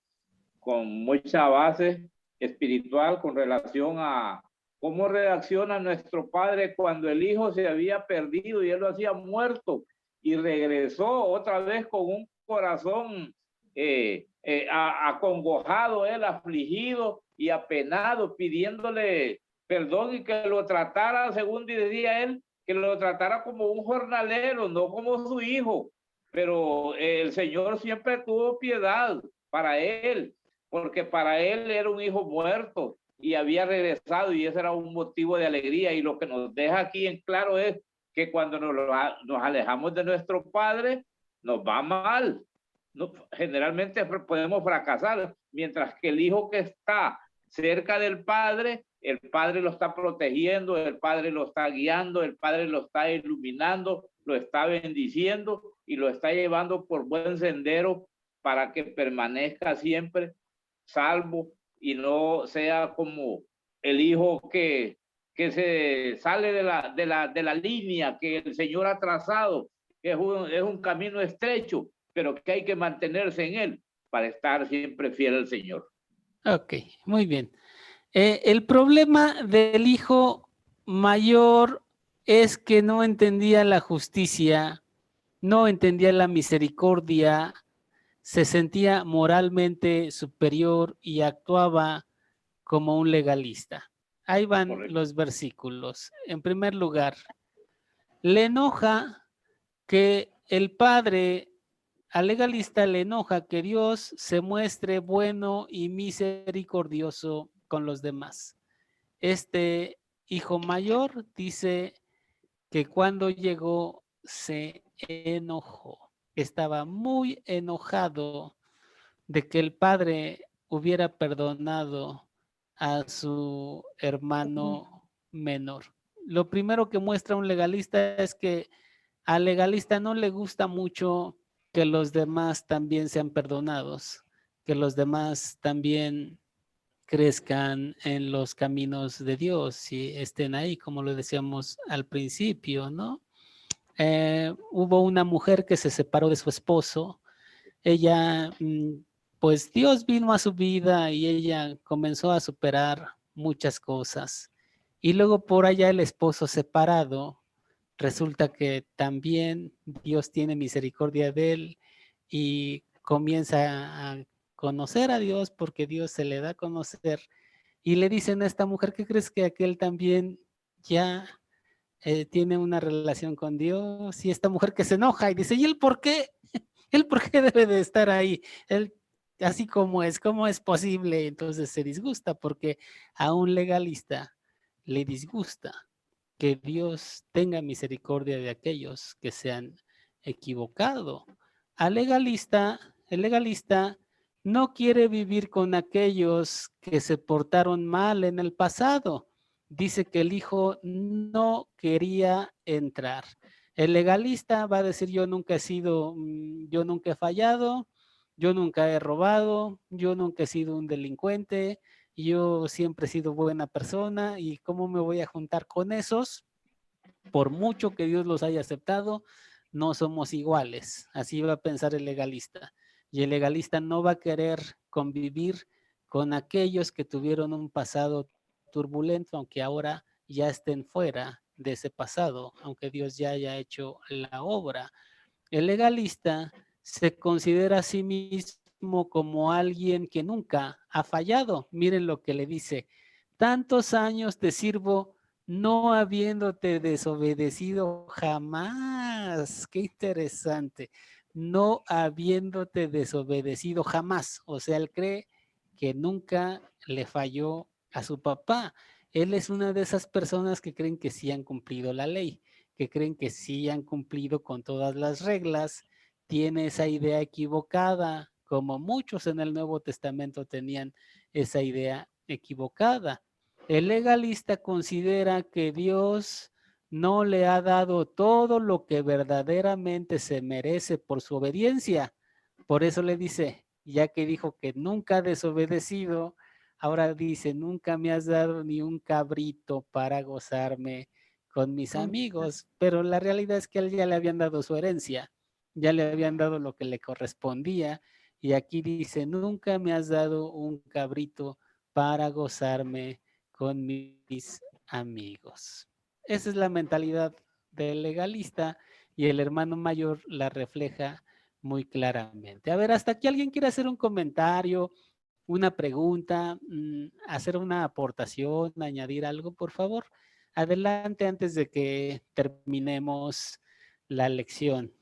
con mucha base espiritual con relación a cómo reacciona nuestro padre cuando el hijo se había perdido y él lo hacía muerto y regresó otra vez con un corazón acongojado, él afligido y apenado, pidiéndole perdón y que lo tratara, según decía él, que lo tratara como un jornalero, no como su hijo. Pero el Señor siempre tuvo piedad para él, porque para él era un hijo muerto y había regresado, y ese era un motivo de alegría. Y lo que nos deja aquí en claro es que cuando nos alejamos de nuestro padre, nos va mal. No, generalmente podemos fracasar, mientras que el hijo que está cerca del padre, el padre lo está protegiendo, el padre lo está guiando, el padre lo está iluminando, lo está bendiciendo y lo está llevando por buen sendero para que permanezca siempre salvo y no sea como el hijo que se sale de la línea que el Señor ha trazado, que es un camino estrecho, pero que hay que mantenerse en él para estar siempre fiel al Señor. Ok, muy bien. El problema del hijo mayor es que no entendía la justicia, no entendía la misericordia, se sentía moralmente superior y actuaba como un legalista. Ahí van Correcto. los versículos. En primer lugar, le enoja que el padre, al legalista le enoja que Dios se muestre bueno y misericordioso con los demás. Este hijo mayor dice que cuando llegó se enojó. Estaba muy enojado de que el padre hubiera perdonado a su hermano menor. Lo primero que muestra un legalista es que al legalista no le gusta mucho que los demás también sean perdonados, que los demás también crezcan en los caminos de Dios y estén ahí, como lo decíamos al principio, ¿no? Hubo una mujer que se separó de su esposo. Ella, pues Dios vino a su vida y ella comenzó a superar muchas cosas. Y luego por allá el esposo separado, resulta que también Dios tiene misericordia de él y comienza a conocer a Dios porque Dios se le da a conocer. Y le dicen a esta mujer, ¿qué crees que aquel también ya tiene una relación con Dios? Y esta mujer que se enoja y dice, ¿y él por qué? ¿Él por qué debe de estar ahí? Él, así como es, ¿cómo es posible? Entonces se disgusta porque a un legalista le disgusta que Dios tenga misericordia de aquellos que se han equivocado. El legalista no quiere vivir con aquellos que se portaron mal en el pasado. Dice que el hijo no quería entrar. El legalista va a decir, yo nunca he sido, yo nunca he fallado, yo nunca he robado, yo nunca he sido un delincuente, yo siempre he sido buena persona y cómo me voy a juntar con esos, por mucho que Dios los haya aceptado, no somos iguales. Así va a pensar el legalista. Y el legalista no va a querer convivir con aquellos que tuvieron un pasado turbulento, aunque ahora ya estén fuera de ese pasado, aunque Dios ya haya hecho la obra. El legalista se considera a sí mismo como alguien que nunca ha fallado. Miren lo que le dice: tantos años te sirvo no habiéndote desobedecido jamás. Qué interesante. No habiéndote desobedecido jamás. O sea, él cree que nunca le falló a su papá. Él es una de esas personas que creen que sí han cumplido la ley, que creen que sí han cumplido con todas las reglas. Tiene esa idea equivocada, como muchos en el Nuevo Testamento tenían esa idea equivocada. El legalista considera que Dios no le ha dado todo lo que verdaderamente se merece por su obediencia. Por eso le dice, ya que dijo que nunca ha desobedecido, ahora dice, nunca me has dado ni un cabrito para gozarme con mis amigos. Pero la realidad es que a él ya le habían dado su herencia, ya le habían dado lo que le correspondía. Y aquí dice, nunca me has dado un cabrito para gozarme con mis amigos. Esa es la mentalidad del legalista y el hermano mayor la refleja muy claramente. A ver, hasta aquí alguien quiere hacer un comentario, una pregunta, hacer una aportación, añadir algo, por favor. Adelante antes de que terminemos la lección.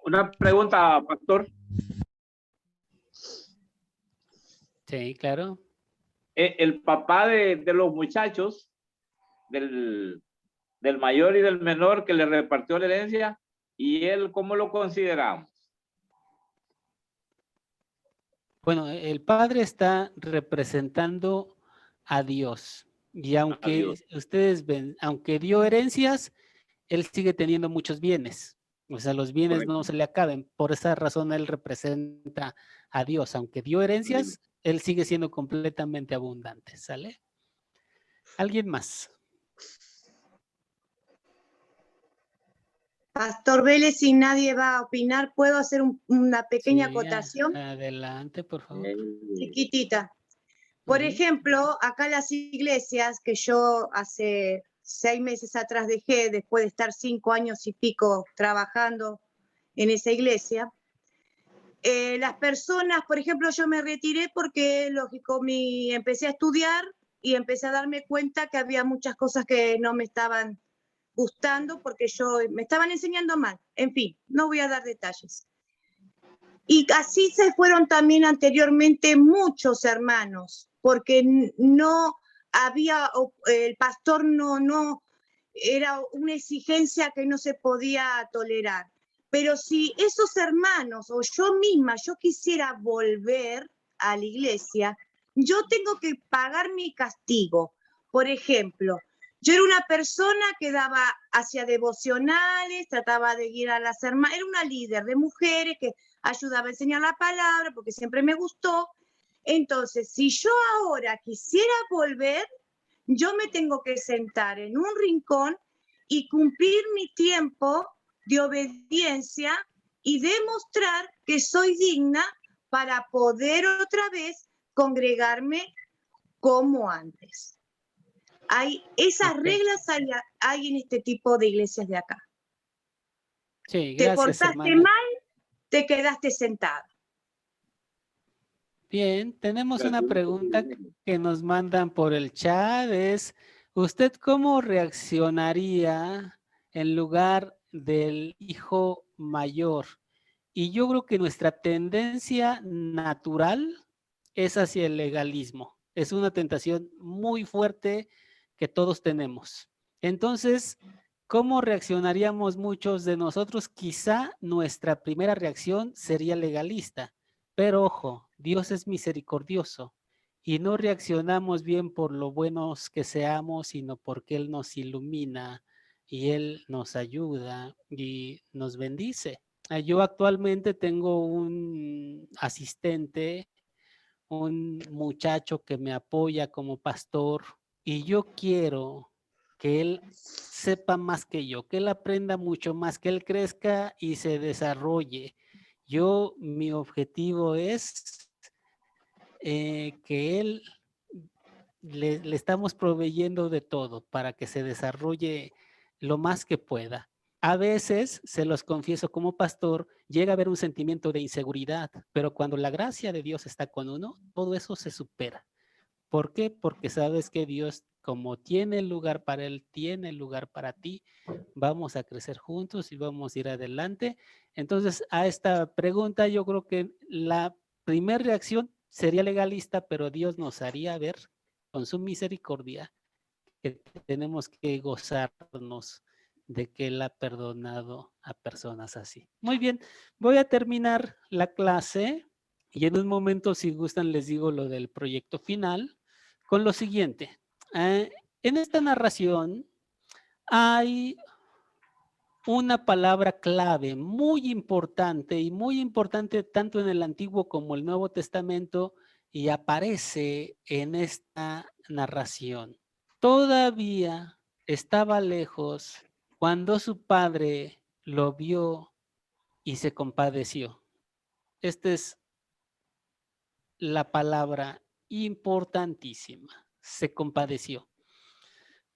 Una pregunta, pastor. Sí, claro. El papá de los muchachos, del mayor y del menor que le repartió la herencia, y él, ¿cómo lo consideramos? Bueno, el padre está representando a Dios. Y aunque Dios. ustedes ven, aunque dio herencias, él sigue teniendo muchos bienes. O sea, los bienes Correcto. no se le acaben. Por esa razón él representa a Dios. Aunque dio herencias, él sigue siendo completamente abundante. ¿Sale? ¿Alguien más? Pastor Vélez, si nadie va a opinar, ¿puedo hacer una pequeña Sí, acotación? adelante, por favor. Chiquitita. Por ejemplo, acá las iglesias que yo hace 6 meses atrás dejé, después de estar 5 años y pico trabajando en esa iglesia, las personas, por ejemplo, yo me retiré porque, lógico, empecé a estudiar y empecé a darme cuenta que había muchas cosas que no me estaban gustando porque me estaban enseñando mal. En fin, no voy a dar detalles. Y así se fueron también anteriormente muchos hermanos, porque no había, el pastor no, era una exigencia que no se podía tolerar. Pero si esos hermanos o yo misma, yo quisiera volver a la iglesia, yo tengo que pagar mi castigo. Por ejemplo, yo era una persona que hacía devocionales, trataba de guiar a las hermanas, era una líder de mujeres que ayudaba a enseñar la palabra porque siempre me gustó. Entonces, si yo ahora quisiera volver, yo me tengo que sentar en un rincón y cumplir mi tiempo de obediencia y demostrar que soy digna para poder otra vez congregarme como antes. Esas reglas hay en este tipo de iglesias de acá. Sí, Te gracias, portaste hermana. mal, te quedaste sentada. Bien, tenemos una pregunta que nos mandan por el chat. Es, ¿usted cómo reaccionaría en lugar del hijo mayor? Y yo creo que nuestra tendencia natural es hacia el legalismo. Es una tentación muy fuerte que todos tenemos. Entonces, ¿cómo reaccionaríamos muchos de nosotros? Quizá nuestra primera reacción sería legalista. Pero ojo, Dios es misericordioso y no reaccionamos bien por lo buenos que seamos, sino porque Él nos ilumina y Él nos ayuda y nos bendice. Yo actualmente tengo un asistente, un muchacho que me apoya como pastor y yo quiero que él sepa más que yo, que él aprenda mucho más, que él crezca y se desarrolle. Mi objetivo es que él le estamos proveyendo de todo para que se desarrolle lo más que pueda. A veces, se los confieso como pastor, llega a haber un sentimiento de inseguridad, pero cuando la gracia de Dios está con uno, todo eso se supera. ¿Por qué? Porque sabes que Dios, como tiene lugar para él, tiene lugar para ti. Vamos a crecer juntos y vamos a ir adelante. Entonces, a esta pregunta yo creo que la primera reacción sería legalista, pero Dios nos haría ver con su misericordia que tenemos que gozarnos de que Él ha perdonado a personas así. Muy bien, voy a terminar la clase y en un momento, si gustan, les digo lo del proyecto final con lo siguiente. En esta narración hay una palabra clave muy importante tanto en el Antiguo como el Nuevo Testamento y aparece en esta narración. Todavía estaba lejos cuando su padre lo vio y se compadeció. Esta es la palabra importantísima, se compadeció.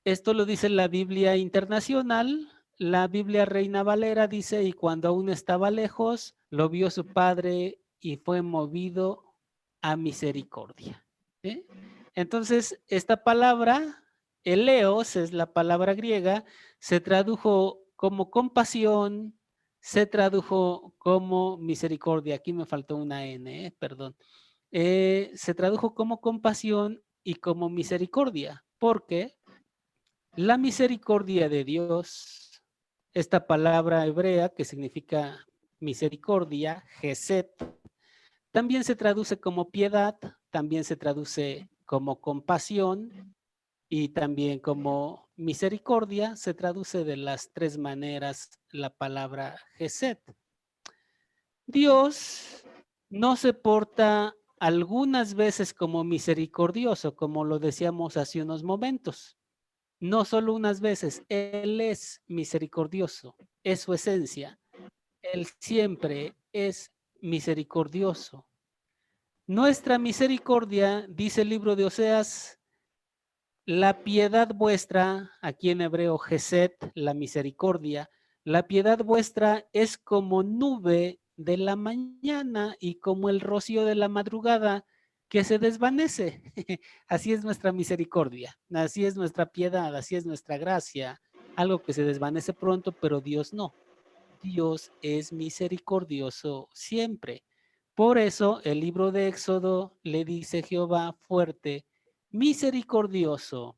Esto lo dice la Biblia Internacional. La Biblia Reina Valera dice, y cuando aún estaba lejos, lo vio su padre y fue movido a misericordia. ¿Sí? Entonces, esta palabra, eleos, es la palabra griega, se tradujo como compasión, se tradujo como misericordia. Aquí me faltó una N, perdón. se tradujo como compasión y como misericordia, porque la misericordia de Dios, esta palabra hebrea que significa misericordia, Gesed, también se traduce como piedad, también se traduce como compasión y también como misericordia. Se traduce de las tres maneras la palabra Gesed. Dios no se porta algunas veces como misericordioso, como lo decíamos hace unos momentos. No solo unas veces, Él es misericordioso, es su esencia. Él siempre es misericordioso. Nuestra misericordia, dice el libro de Oseas, la piedad vuestra, aquí en hebreo Gesed, la misericordia, la piedad vuestra es como nube de la mañana y como el rocío de la madrugada que se desvanece. Así es nuestra misericordia, así es nuestra piedad, así es nuestra gracia, algo que se desvanece pronto, pero Dios no. Dios es misericordioso siempre. Por eso el libro de Éxodo le dice Jehová fuerte, misericordioso,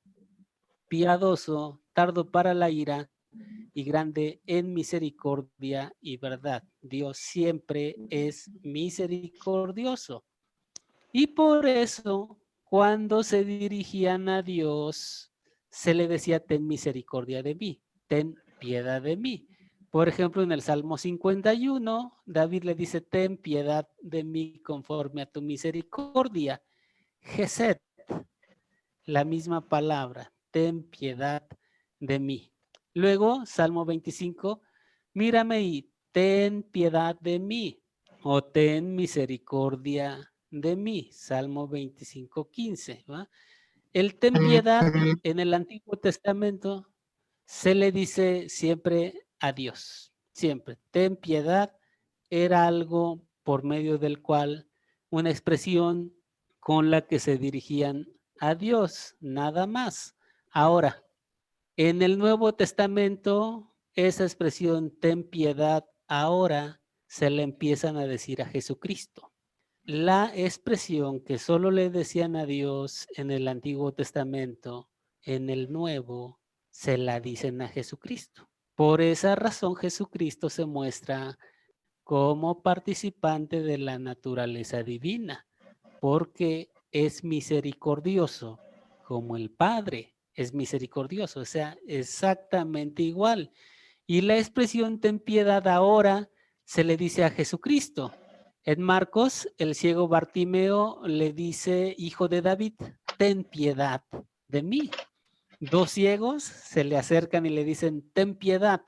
piadoso, tardo para la ira y grande en misericordia y verdad. Dios siempre es misericordioso. Y por eso, cuando se dirigían a Dios, se le decía, ten misericordia de mí, ten piedad de mí. Por ejemplo, en el Salmo 51, David le dice, ten piedad de mí conforme a tu misericordia. Gesed, la misma palabra, ten piedad de mí. Luego, Salmo 25, mírame y ten piedad de mí, o ten misericordia de mí. Salmo 25, 15. ¿Va? El ten piedad en el Antiguo Testamento se le dice siempre a Dios, siempre. Ten piedad era algo por medio del cual, una expresión con la que se dirigían a Dios, nada más. Ahora, en el Nuevo Testamento, esa expresión ten piedad ahora se le empiezan a decir a Jesucristo. La expresión que solo le decían a Dios en el Antiguo Testamento, en el Nuevo, se la dicen a Jesucristo. Por esa razón Jesucristo se muestra como participante de la naturaleza divina, porque es misericordioso, como el Padre es misericordioso, o sea, exactamente igual. Y la expresión ten piedad ahora se le dice a Jesucristo. En Marcos, el ciego Bartimeo le dice, hijo de David, ten piedad de mí. Dos ciegos se le acercan y le dicen, ten piedad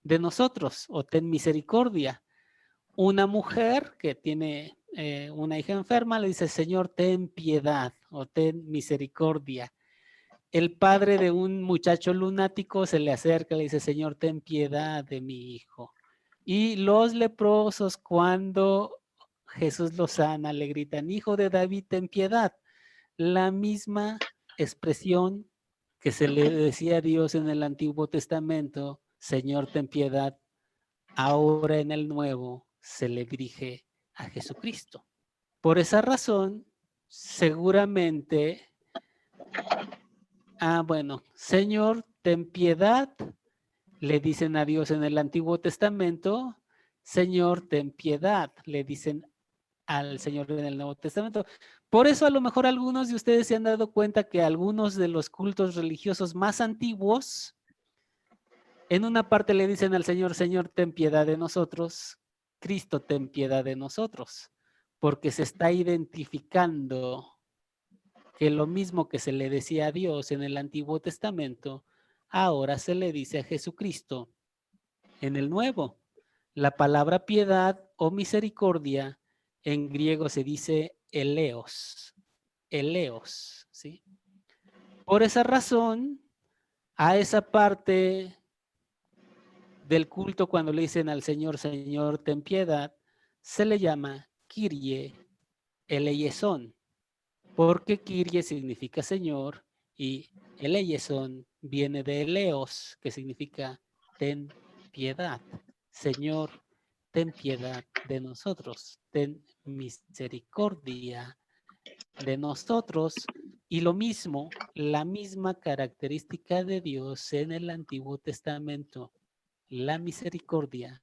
de nosotros o ten misericordia. Una mujer que tiene una hija enferma le dice, Señor, ten piedad o ten misericordia. El padre de un muchacho lunático se le acerca y le dice, Señor, ten piedad de mi hijo. Y los leprosos, cuando Jesús los sana, le gritan, hijo de David, ten piedad. La misma expresión que se le decía a Dios en el Antiguo Testamento, Señor, ten piedad, ahora en el Nuevo se le dirige a Jesucristo. Por esa razón, seguramente, bueno, Señor, ten piedad, le dicen a Dios en el Antiguo Testamento, Señor, ten piedad, le dicen al Señor en el Nuevo Testamento. Por eso a lo mejor algunos de ustedes se han dado cuenta que algunos de los cultos religiosos más antiguos, en una parte le dicen al Señor, Señor, ten piedad de nosotros, Cristo, ten piedad de nosotros, porque se está identificando que lo mismo que se le decía a Dios en el Antiguo Testamento, ahora se le dice a Jesucristo en el Nuevo. La palabra piedad o misericordia en griego se dice eleos, ¿sí? Por esa razón, a esa parte del culto cuando le dicen al Señor, Señor, ten piedad, se le llama Kyrie eleison, porque Kyrie significa Señor y eleison viene de eleos, que significa ten piedad. Señor, ten piedad de nosotros, ten misericordia de nosotros. Y lo mismo, la misma característica de Dios en el Antiguo Testamento, la misericordia,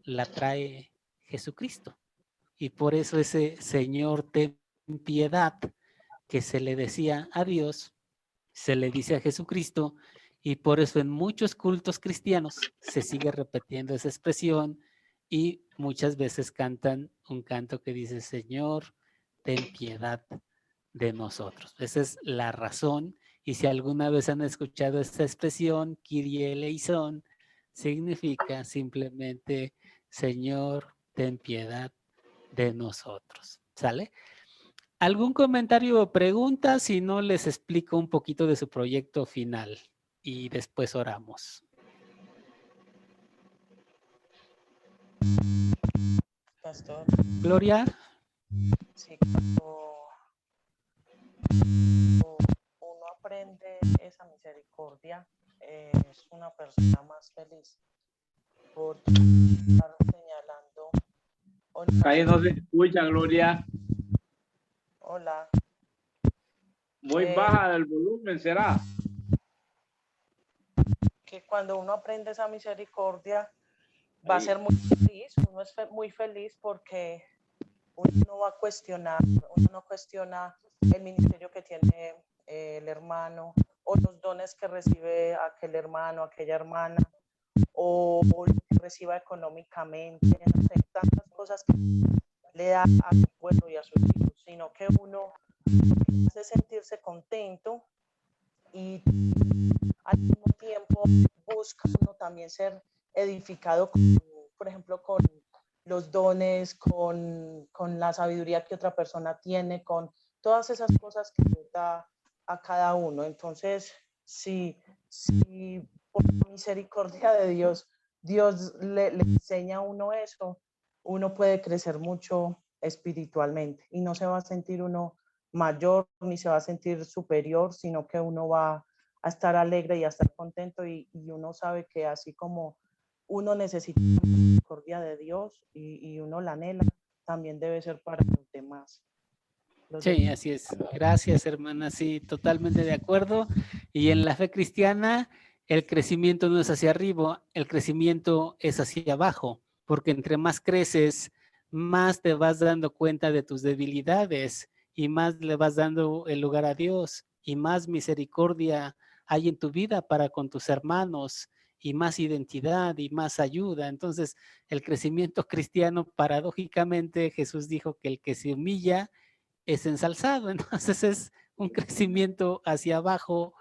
la trae Jesucristo. Y por eso ese Señor, ten piedad, que se le decía a Dios, se le dice a Jesucristo, y por eso en muchos cultos cristianos se sigue repitiendo esa expresión y muchas veces cantan un canto que dice, Señor, ten piedad de nosotros. Esa es la razón. Y si alguna vez han escuchado esta expresión, Kyrie eleison, significa simplemente, Señor, ten piedad de nosotros. ¿Sale? ¿Algún comentario o pregunta? Si no, les explico un poquito de su proyecto final y después oramos. Pastor, Gloria. sí, cuando uno aprende esa misericordia, es una persona más feliz. Porque estar señalando. Hola, Ahí no se escucha, Gloria. hola. Muy baja del volumen, ¿será? Que cuando uno aprende esa misericordia, va a ser muy feliz. Uno es muy feliz porque uno no va a cuestionar, uno no cuestiona el ministerio que tiene el hermano o los dones que recibe aquel hermano, aquella hermana, o lo que reciba económicamente, no sé, tantas cosas que le da a su pueblo y a sus hijos, sino que uno hace sentirse contento y al mismo tiempo busca uno también ser edificado, por ejemplo, con los dones, con la sabiduría que otra persona tiene, con todas esas cosas que Dios da a cada uno. Entonces, si por la misericordia de Dios, Dios le enseña a uno eso, uno puede crecer mucho espiritualmente y no se va a sentir uno mayor ni se va a sentir superior, sino que uno va a estar alegre y a estar contento y uno sabe que así como uno necesita la misericordia de Dios y uno la anhela, también debe ser para los demás. Sí, así es. Gracias, hermana. Sí, totalmente de acuerdo. Y en la fe cristiana, el crecimiento no es hacia arriba, el crecimiento es hacia abajo, porque entre más creces, más te vas dando cuenta de tus debilidades y más le vas dando el lugar a Dios y más misericordia hay en tu vida para con tus hermanos y más identidad y más ayuda. Entonces, el crecimiento cristiano, paradójicamente, Jesús dijo que el que se humilla es ensalzado. Entonces es un crecimiento hacia abajo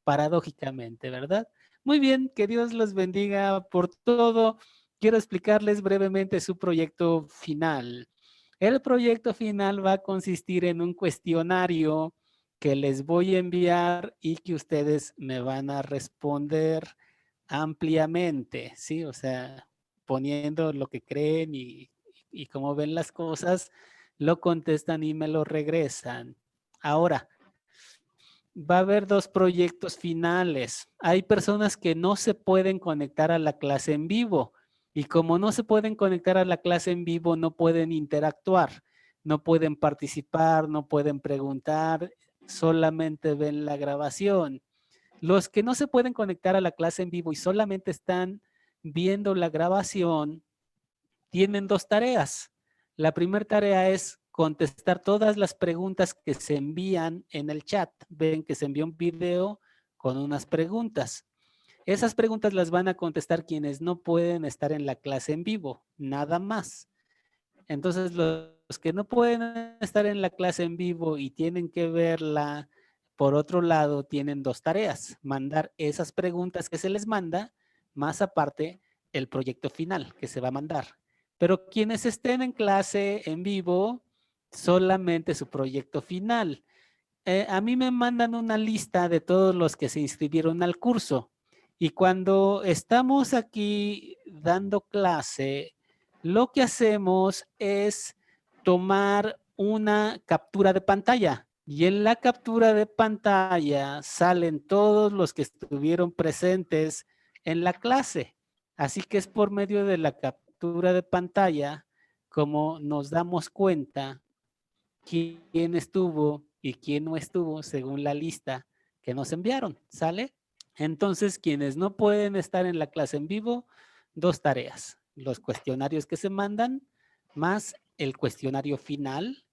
paradójicamente, ¿verdad? Muy bien, que Dios los bendiga por todo. Quiero explicarles brevemente su proyecto final. El proyecto final va a consistir en un cuestionario que les voy a enviar y que ustedes me van a responder ampliamente, ¿sí? O sea, poniendo lo que creen y cómo ven las cosas, lo contestan y me lo regresan. Ahora, va a haber dos proyectos finales. Hay personas que no se pueden conectar a la clase en vivo y como no se pueden conectar a la clase en vivo, no pueden interactuar, no pueden participar, no pueden preguntar, solamente ven la grabación. Los que no se pueden conectar a la clase en vivo y solamente están viendo la grabación, tienen dos tareas. La primera tarea es contestar todas las preguntas que se envían en el chat. Ven que se envió un video con unas preguntas. Esas preguntas las van a contestar quienes no pueden estar en la clase en vivo, nada más. Entonces, los que no pueden estar en la clase en vivo y tienen que verla, por otro lado, tienen dos tareas. Mandar esas preguntas que se les manda, más aparte el proyecto final que se va a mandar. Pero quienes estén en clase en vivo, solamente su proyecto final. A mí me mandan una lista de todos los que se inscribieron al curso. Y cuando estamos aquí dando clase, lo que hacemos es tomar una captura de pantalla. Y en la captura de pantalla salen todos los que estuvieron presentes en la clase. Así que es por medio de la captura de pantalla como nos damos cuenta quién estuvo y quién no estuvo según la lista que nos enviaron, ¿sale? Entonces, quienes no pueden estar en la clase en vivo, 2 tareas. Los cuestionarios que se mandan, más el cuestionario final.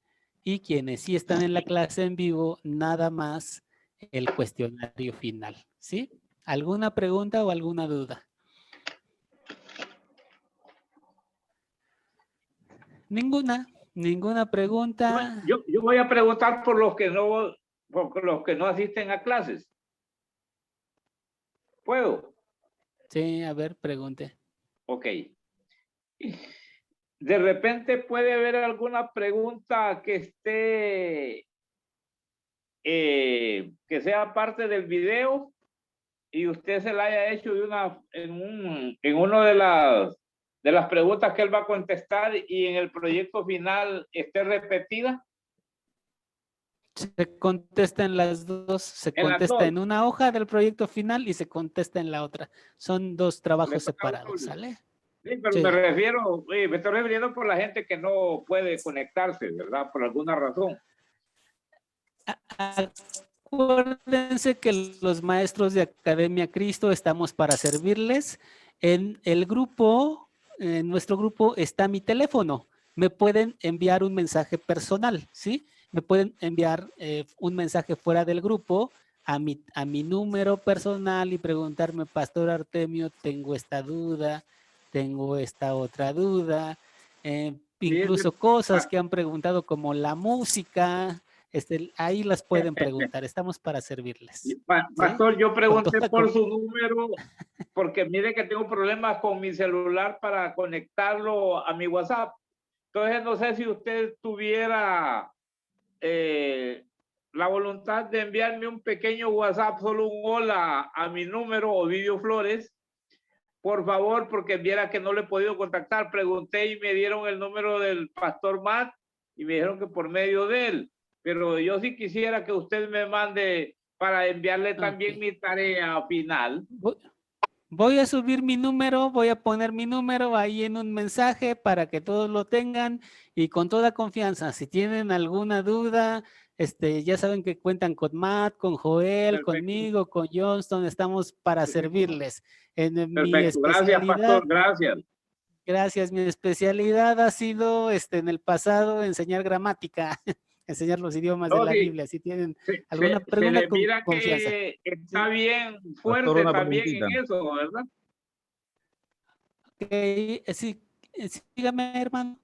Y quienes sí están en la clase en vivo, nada más el cuestionario final, ¿sí? ¿Alguna pregunta o alguna duda? Ninguna pregunta. Yo voy a preguntar por los que no asisten a clases. ¿Puedo? Sí, a ver, pregunte. Ok. De repente puede haber alguna pregunta que esté, que sea parte del video y usted se la haya hecho en uno de las preguntas que él va a contestar y en el proyecto final esté repetida. Se contesta en las dos, se En las contesta dos. en una hoja del proyecto final y se contesta en la otra. Son 2 trabajos Le toca separados, doble. ¿sale? Sí, pero Sí. me estoy refiriendo por la gente que no puede conectarse, ¿verdad? Por alguna razón. Acuérdense que los maestros de Academia Cristo estamos para servirles. En el grupo, en nuestro grupo está mi teléfono. Me pueden enviar un mensaje personal, ¿sí? Me pueden enviar un mensaje fuera del grupo a mi número personal y preguntarme, Pastor Artemio, tengo esta duda, tengo esta otra duda, incluso cosas que han preguntado como la música, ahí las pueden preguntar, estamos para servirles. Pastor, ¿sí? yo pregunté Con por su número porque mire que tengo problemas con mi celular para conectarlo a mi WhatsApp. Entonces no sé si usted tuviera la voluntad de enviarme un pequeño WhatsApp, solo un hola a mi número, Ovidio Flores, por favor, porque viera que no le he podido contactar. Pregunté y me dieron el número del pastor Matt y me dijeron que por medio de él. Pero yo sí quisiera que usted me mande para enviarle también mi tarea final. Voy a subir mi número, voy a poner mi número ahí en un mensaje para que todos lo tengan y con toda confianza. Si tienen alguna duda, ya saben que cuentan con Matt, con Joel, Perfecto. Conmigo, con Johnston, estamos para Perfecto. servirles. En mi Perfecto, gracias pastor, gracias. Gracias, mi especialidad ha sido en el pasado enseñar gramática, enseñar los idiomas de la Biblia. Si tienen alguna pregunta, se le mira con confianza. Que está ¿sí? bien fuerte Pastor, también preguntita. en eso, ¿verdad? Okay. Sí, sígame, hermano.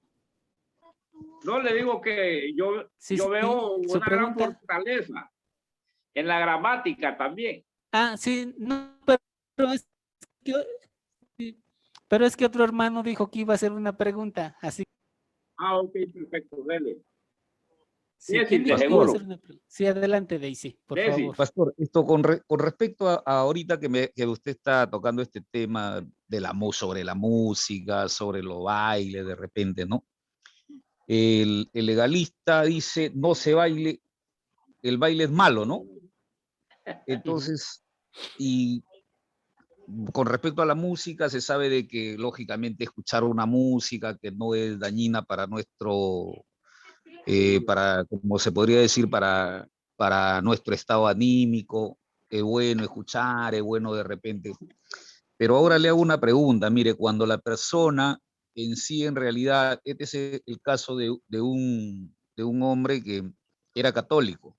No, le digo que yo veo una gran fortaleza en la gramática también. Ah, sí, no, pero es que otro hermano dijo que iba a hacer una pregunta, así. Ah, ok, perfecto, dele. Sí, ¿quién dijo que iba a hacer una pregunta? Sí, adelante, Daisy, por favor. Pastor, esto con respecto a ahorita que usted está tocando este tema de sobre la música, sobre los bailes de repente, ¿no? El legalista dice, no se baile, el baile es malo, ¿no? Entonces, y con respecto a la música, se sabe de que lógicamente escuchar una música que no es dañina para nuestro, como se podría decir, para nuestro estado anímico, es bueno escuchar, es bueno de repente. Pero ahora le hago una pregunta, mire, cuando la persona en sí, en realidad, este es el caso de un hombre que era católico.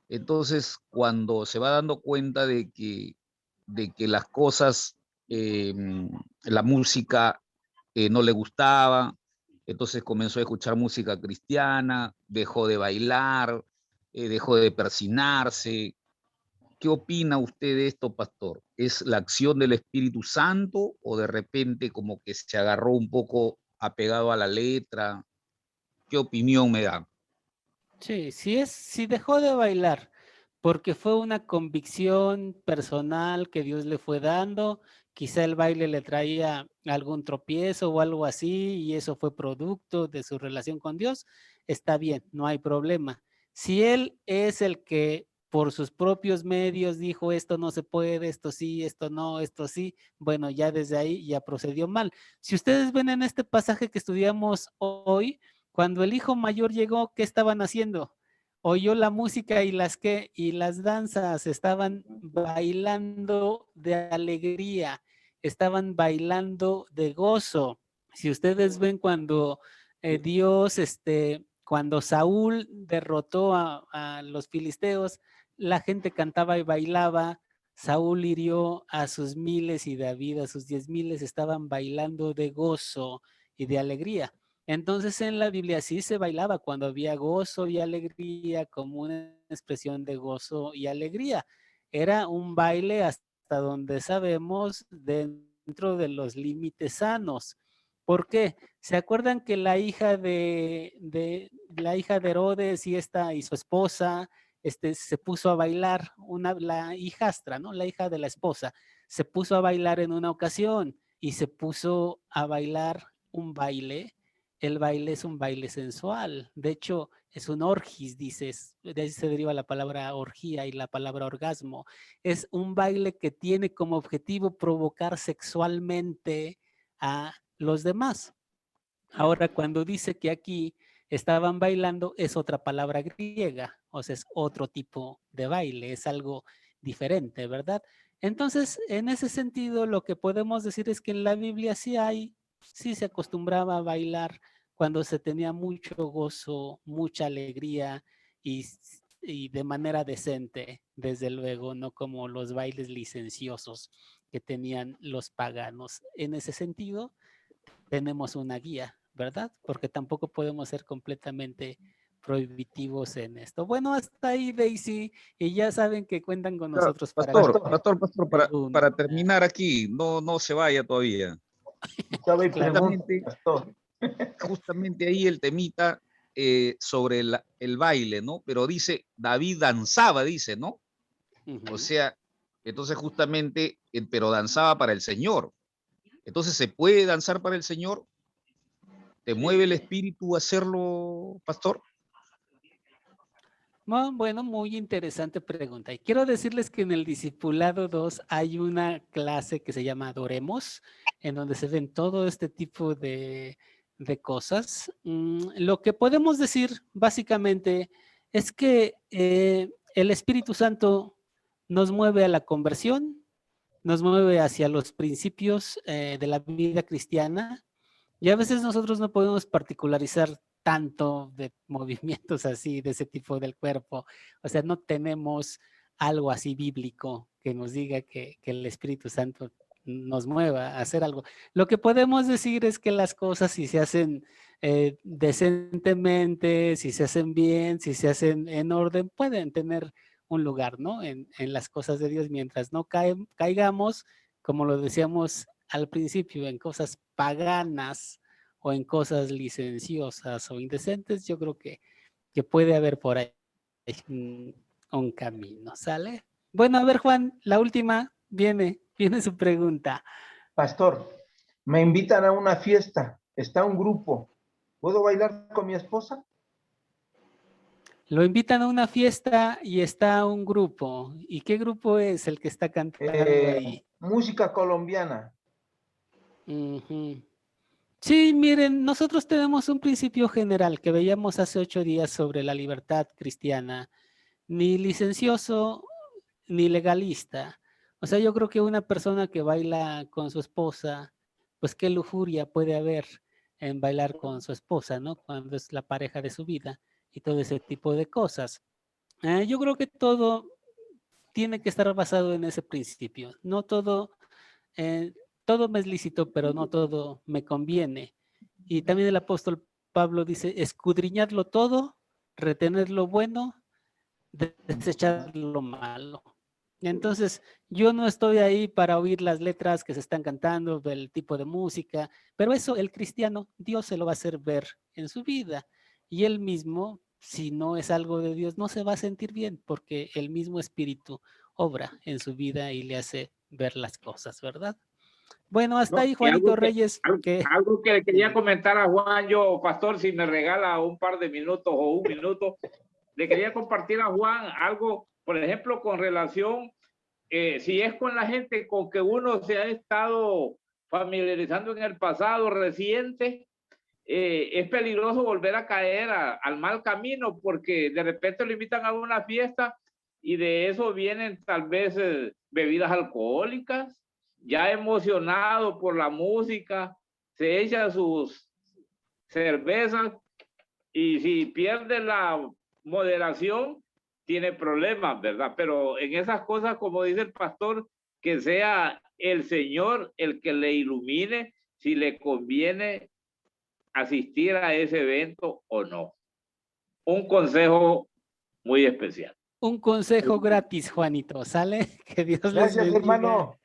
Entonces, cuando se va dando cuenta de que las cosas, la música no le gustaba, entonces comenzó a escuchar música cristiana, dejó de bailar, dejó de persinarse. ¿Qué opina usted de esto, pastor? ¿Es la acción del Espíritu Santo o de repente como que se agarró un poco apegado a la letra? ¿Qué opinión me da? Sí, si dejó de bailar porque fue una convicción personal que Dios le fue dando, quizá el baile le traía algún tropiezo o algo así y eso fue producto de su relación con Dios, está bien, no hay problema. Si él es el que por sus propios medios dijo esto no se puede, esto sí, esto no, esto sí, bueno, ya desde ahí ya procedió mal. Si ustedes ven en este pasaje que estudiamos hoy, Cuando el hijo mayor llegó, ¿qué estaban haciendo? Oyó la música y las danzas, estaban bailando de alegría, estaban bailando de gozo. Si ustedes ven cuando Dios, cuando Saúl derrotó a los filisteos, la gente cantaba y bailaba. Saúl hirió a sus miles y David a sus 10,000, estaban bailando de gozo y de alegría. Entonces en la Biblia sí se bailaba cuando había gozo y alegría, como una expresión de gozo y alegría. Era un baile hasta donde sabemos dentro de los límites sanos. ¿Por qué? ¿Se acuerdan que la hija de Herodes y su esposa se puso a bailar, la hijastra, ¿no? La hija de la esposa, se puso a bailar en una ocasión y se puso a bailar un baile. El baile es un baile sensual. De hecho, es un orgis, dices. De ahí se deriva la palabra orgía y la palabra orgasmo. Es un baile que tiene como objetivo provocar sexualmente a los demás. Ahora, cuando dice que aquí estaban bailando, es otra palabra griega, o sea, es otro tipo de baile, es algo diferente, ¿verdad? Entonces, en ese sentido, lo que podemos decir es que en la Biblia sí se acostumbraba a bailar cuando se tenía mucho gozo, mucha alegría y de manera decente, desde luego, no como los bailes licenciosos que tenían los paganos. En ese sentido, tenemos una guía, ¿verdad? Porque tampoco podemos ser completamente prohibitivos en esto. Bueno, hasta ahí, Daisy, y ya saben que cuentan con nosotros para Pastor, para terminar aquí, no se vaya todavía. Claro. Justamente ahí el temita sobre el baile, ¿no? Pero dice, David danzaba, dice, ¿no? O sea, entonces justamente, pero danzaba para el Señor. Entonces, ¿se puede danzar para el Señor? ¿Te mueve el espíritu a hacerlo, pastor? Bueno, muy interesante pregunta. Y quiero decirles que en el Discipulado 2 hay una clase que se llama Adoremos, en donde se ven todo este tipo de cosas. Lo que podemos decir básicamente es que el Espíritu Santo nos mueve a la conversión, nos mueve hacia los principios de la vida cristiana, y a veces nosotros no podemos particularizar tanto de movimientos así, de ese tipo del cuerpo. O sea, no tenemos algo así bíblico que nos diga que el Espíritu Santo nos mueva a hacer algo. Lo que podemos decir es que las cosas, si se hacen decentemente, si se hacen bien, si se hacen en orden, pueden tener un lugar, ¿no? En las cosas de Dios, mientras no caigamos, como lo decíamos al principio, en cosas paganas o en cosas licenciosas o indecentes, yo creo que puede haber por ahí un camino, ¿sale? Bueno, a ver, Juan, la última, viene su pregunta. Pastor, me invitan a una fiesta, está un grupo, ¿puedo bailar con mi esposa? Lo invitan a una fiesta y está un grupo. ¿Y qué grupo es el que está cantando ahí? Música colombiana. Sí, miren, nosotros tenemos un principio general que veíamos hace 8 días sobre la libertad cristiana, ni licencioso ni legalista. O sea, yo creo que una persona que baila con su esposa, pues qué lujuria puede haber en bailar con su esposa, ¿no? Cuando es la pareja de su vida y todo ese tipo de cosas. Yo creo que todo tiene que estar basado en ese principio. No todo, todo me es lícito, pero no todo me conviene. Y también el apóstol Pablo dice, escudriñadlo todo, retener lo bueno, desechar lo malo. Entonces, yo no estoy ahí para oír las letras que se están cantando, del tipo de música, pero eso el cristiano, Dios se lo va a hacer ver en su vida. Y él mismo, si no es algo de Dios, no se va a sentir bien, porque el mismo Espíritu obra en su vida y le hace ver las cosas, ¿verdad? Bueno, hasta ahí, Juanito Reyes. Algo que le quería comentar a Juan, yo, pastor, si me regala un par de minutos o un minuto, le quería compartir a Juan algo, por ejemplo, con relación, si es con la gente con que uno se ha estado familiarizando en el pasado reciente, es peligroso volver a caer al mal camino, porque de repente lo invitan a una fiesta y de eso vienen tal vez bebidas alcohólicas, ya emocionado por la música, se echa sus cervezas y si pierde la moderación, tiene problemas, ¿verdad? Pero en esas cosas, como dice el pastor, que sea el Señor el que le ilumine si le conviene asistir a ese evento o no. Un consejo muy especial. Un consejo gratis, Juanito, ¿sale? Que Dios les Gracias, bendiga. hermano.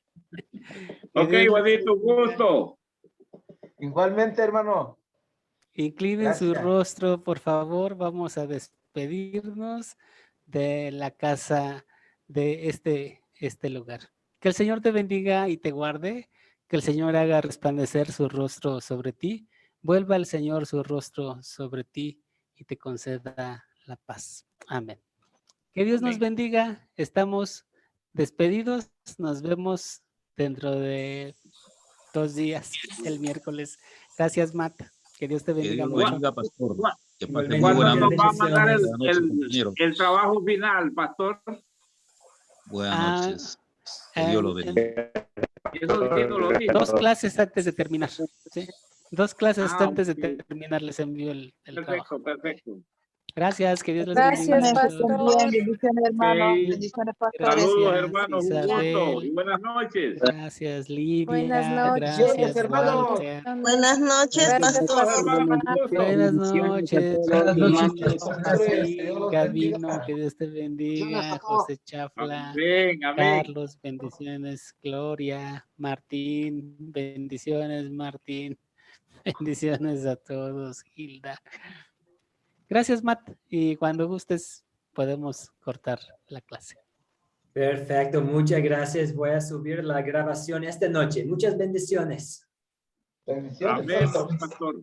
Ok, Juanito, gusto. Igualmente, hermano. Inclinen su Gracias. rostro, por favor. Vamos a despedirnos de la casa de este lugar. Que el Señor te bendiga y te guarde. Que el Señor haga resplandecer su rostro sobre ti. Vuelva el Señor su rostro sobre ti y te conceda la paz. Amén. Que Dios nos bendiga. Estamos despedidos. Nos vemos dentro de 2 días, el miércoles. Gracias, Matt. Que Dios te Que bendiga Dios lo mucho. bendiga, pastor. Que pase muy ¿Cuándo buena nos noche. va a mandar Buenas noches, compañero. el trabajo final, pastor? Buenas noches. Que Dios lo bendiga. Eso sí no lo dijo. 2 clases antes de terminar. ¿sí? 2 clases antes de Ok. terminar les envío el trabajo. Perfecto, perfecto. Gracias, que Dios les Gracias, bendiga. pastor. Bendiciones, hermano. Ok. Bendiciones, pastores. Saludos, Gracias, hermanos. Un gusto Isabel. y buenas noches. Gracias, Lidia. Buenas noches. Gracias, hermanos. Walter. Buenas noches, Gracias, pastor. Saludos, hermanos. Un gusto. Buenas noches, Buenas noches, Felipe, pastores. sí, Dios los Gabino, bendiga. que Dios te bendiga, José Chafla, Amén, amén. Carlos, bendiciones, Gloria, Martín, bendiciones, Martín, bendiciones a todos, Hilda. Gracias, Matt, y cuando gustes podemos cortar la clase. Perfecto, muchas gracias. Voy a subir la grabación esta noche. Muchas bendiciones. Bendiciones, Amén, pastor. pastor.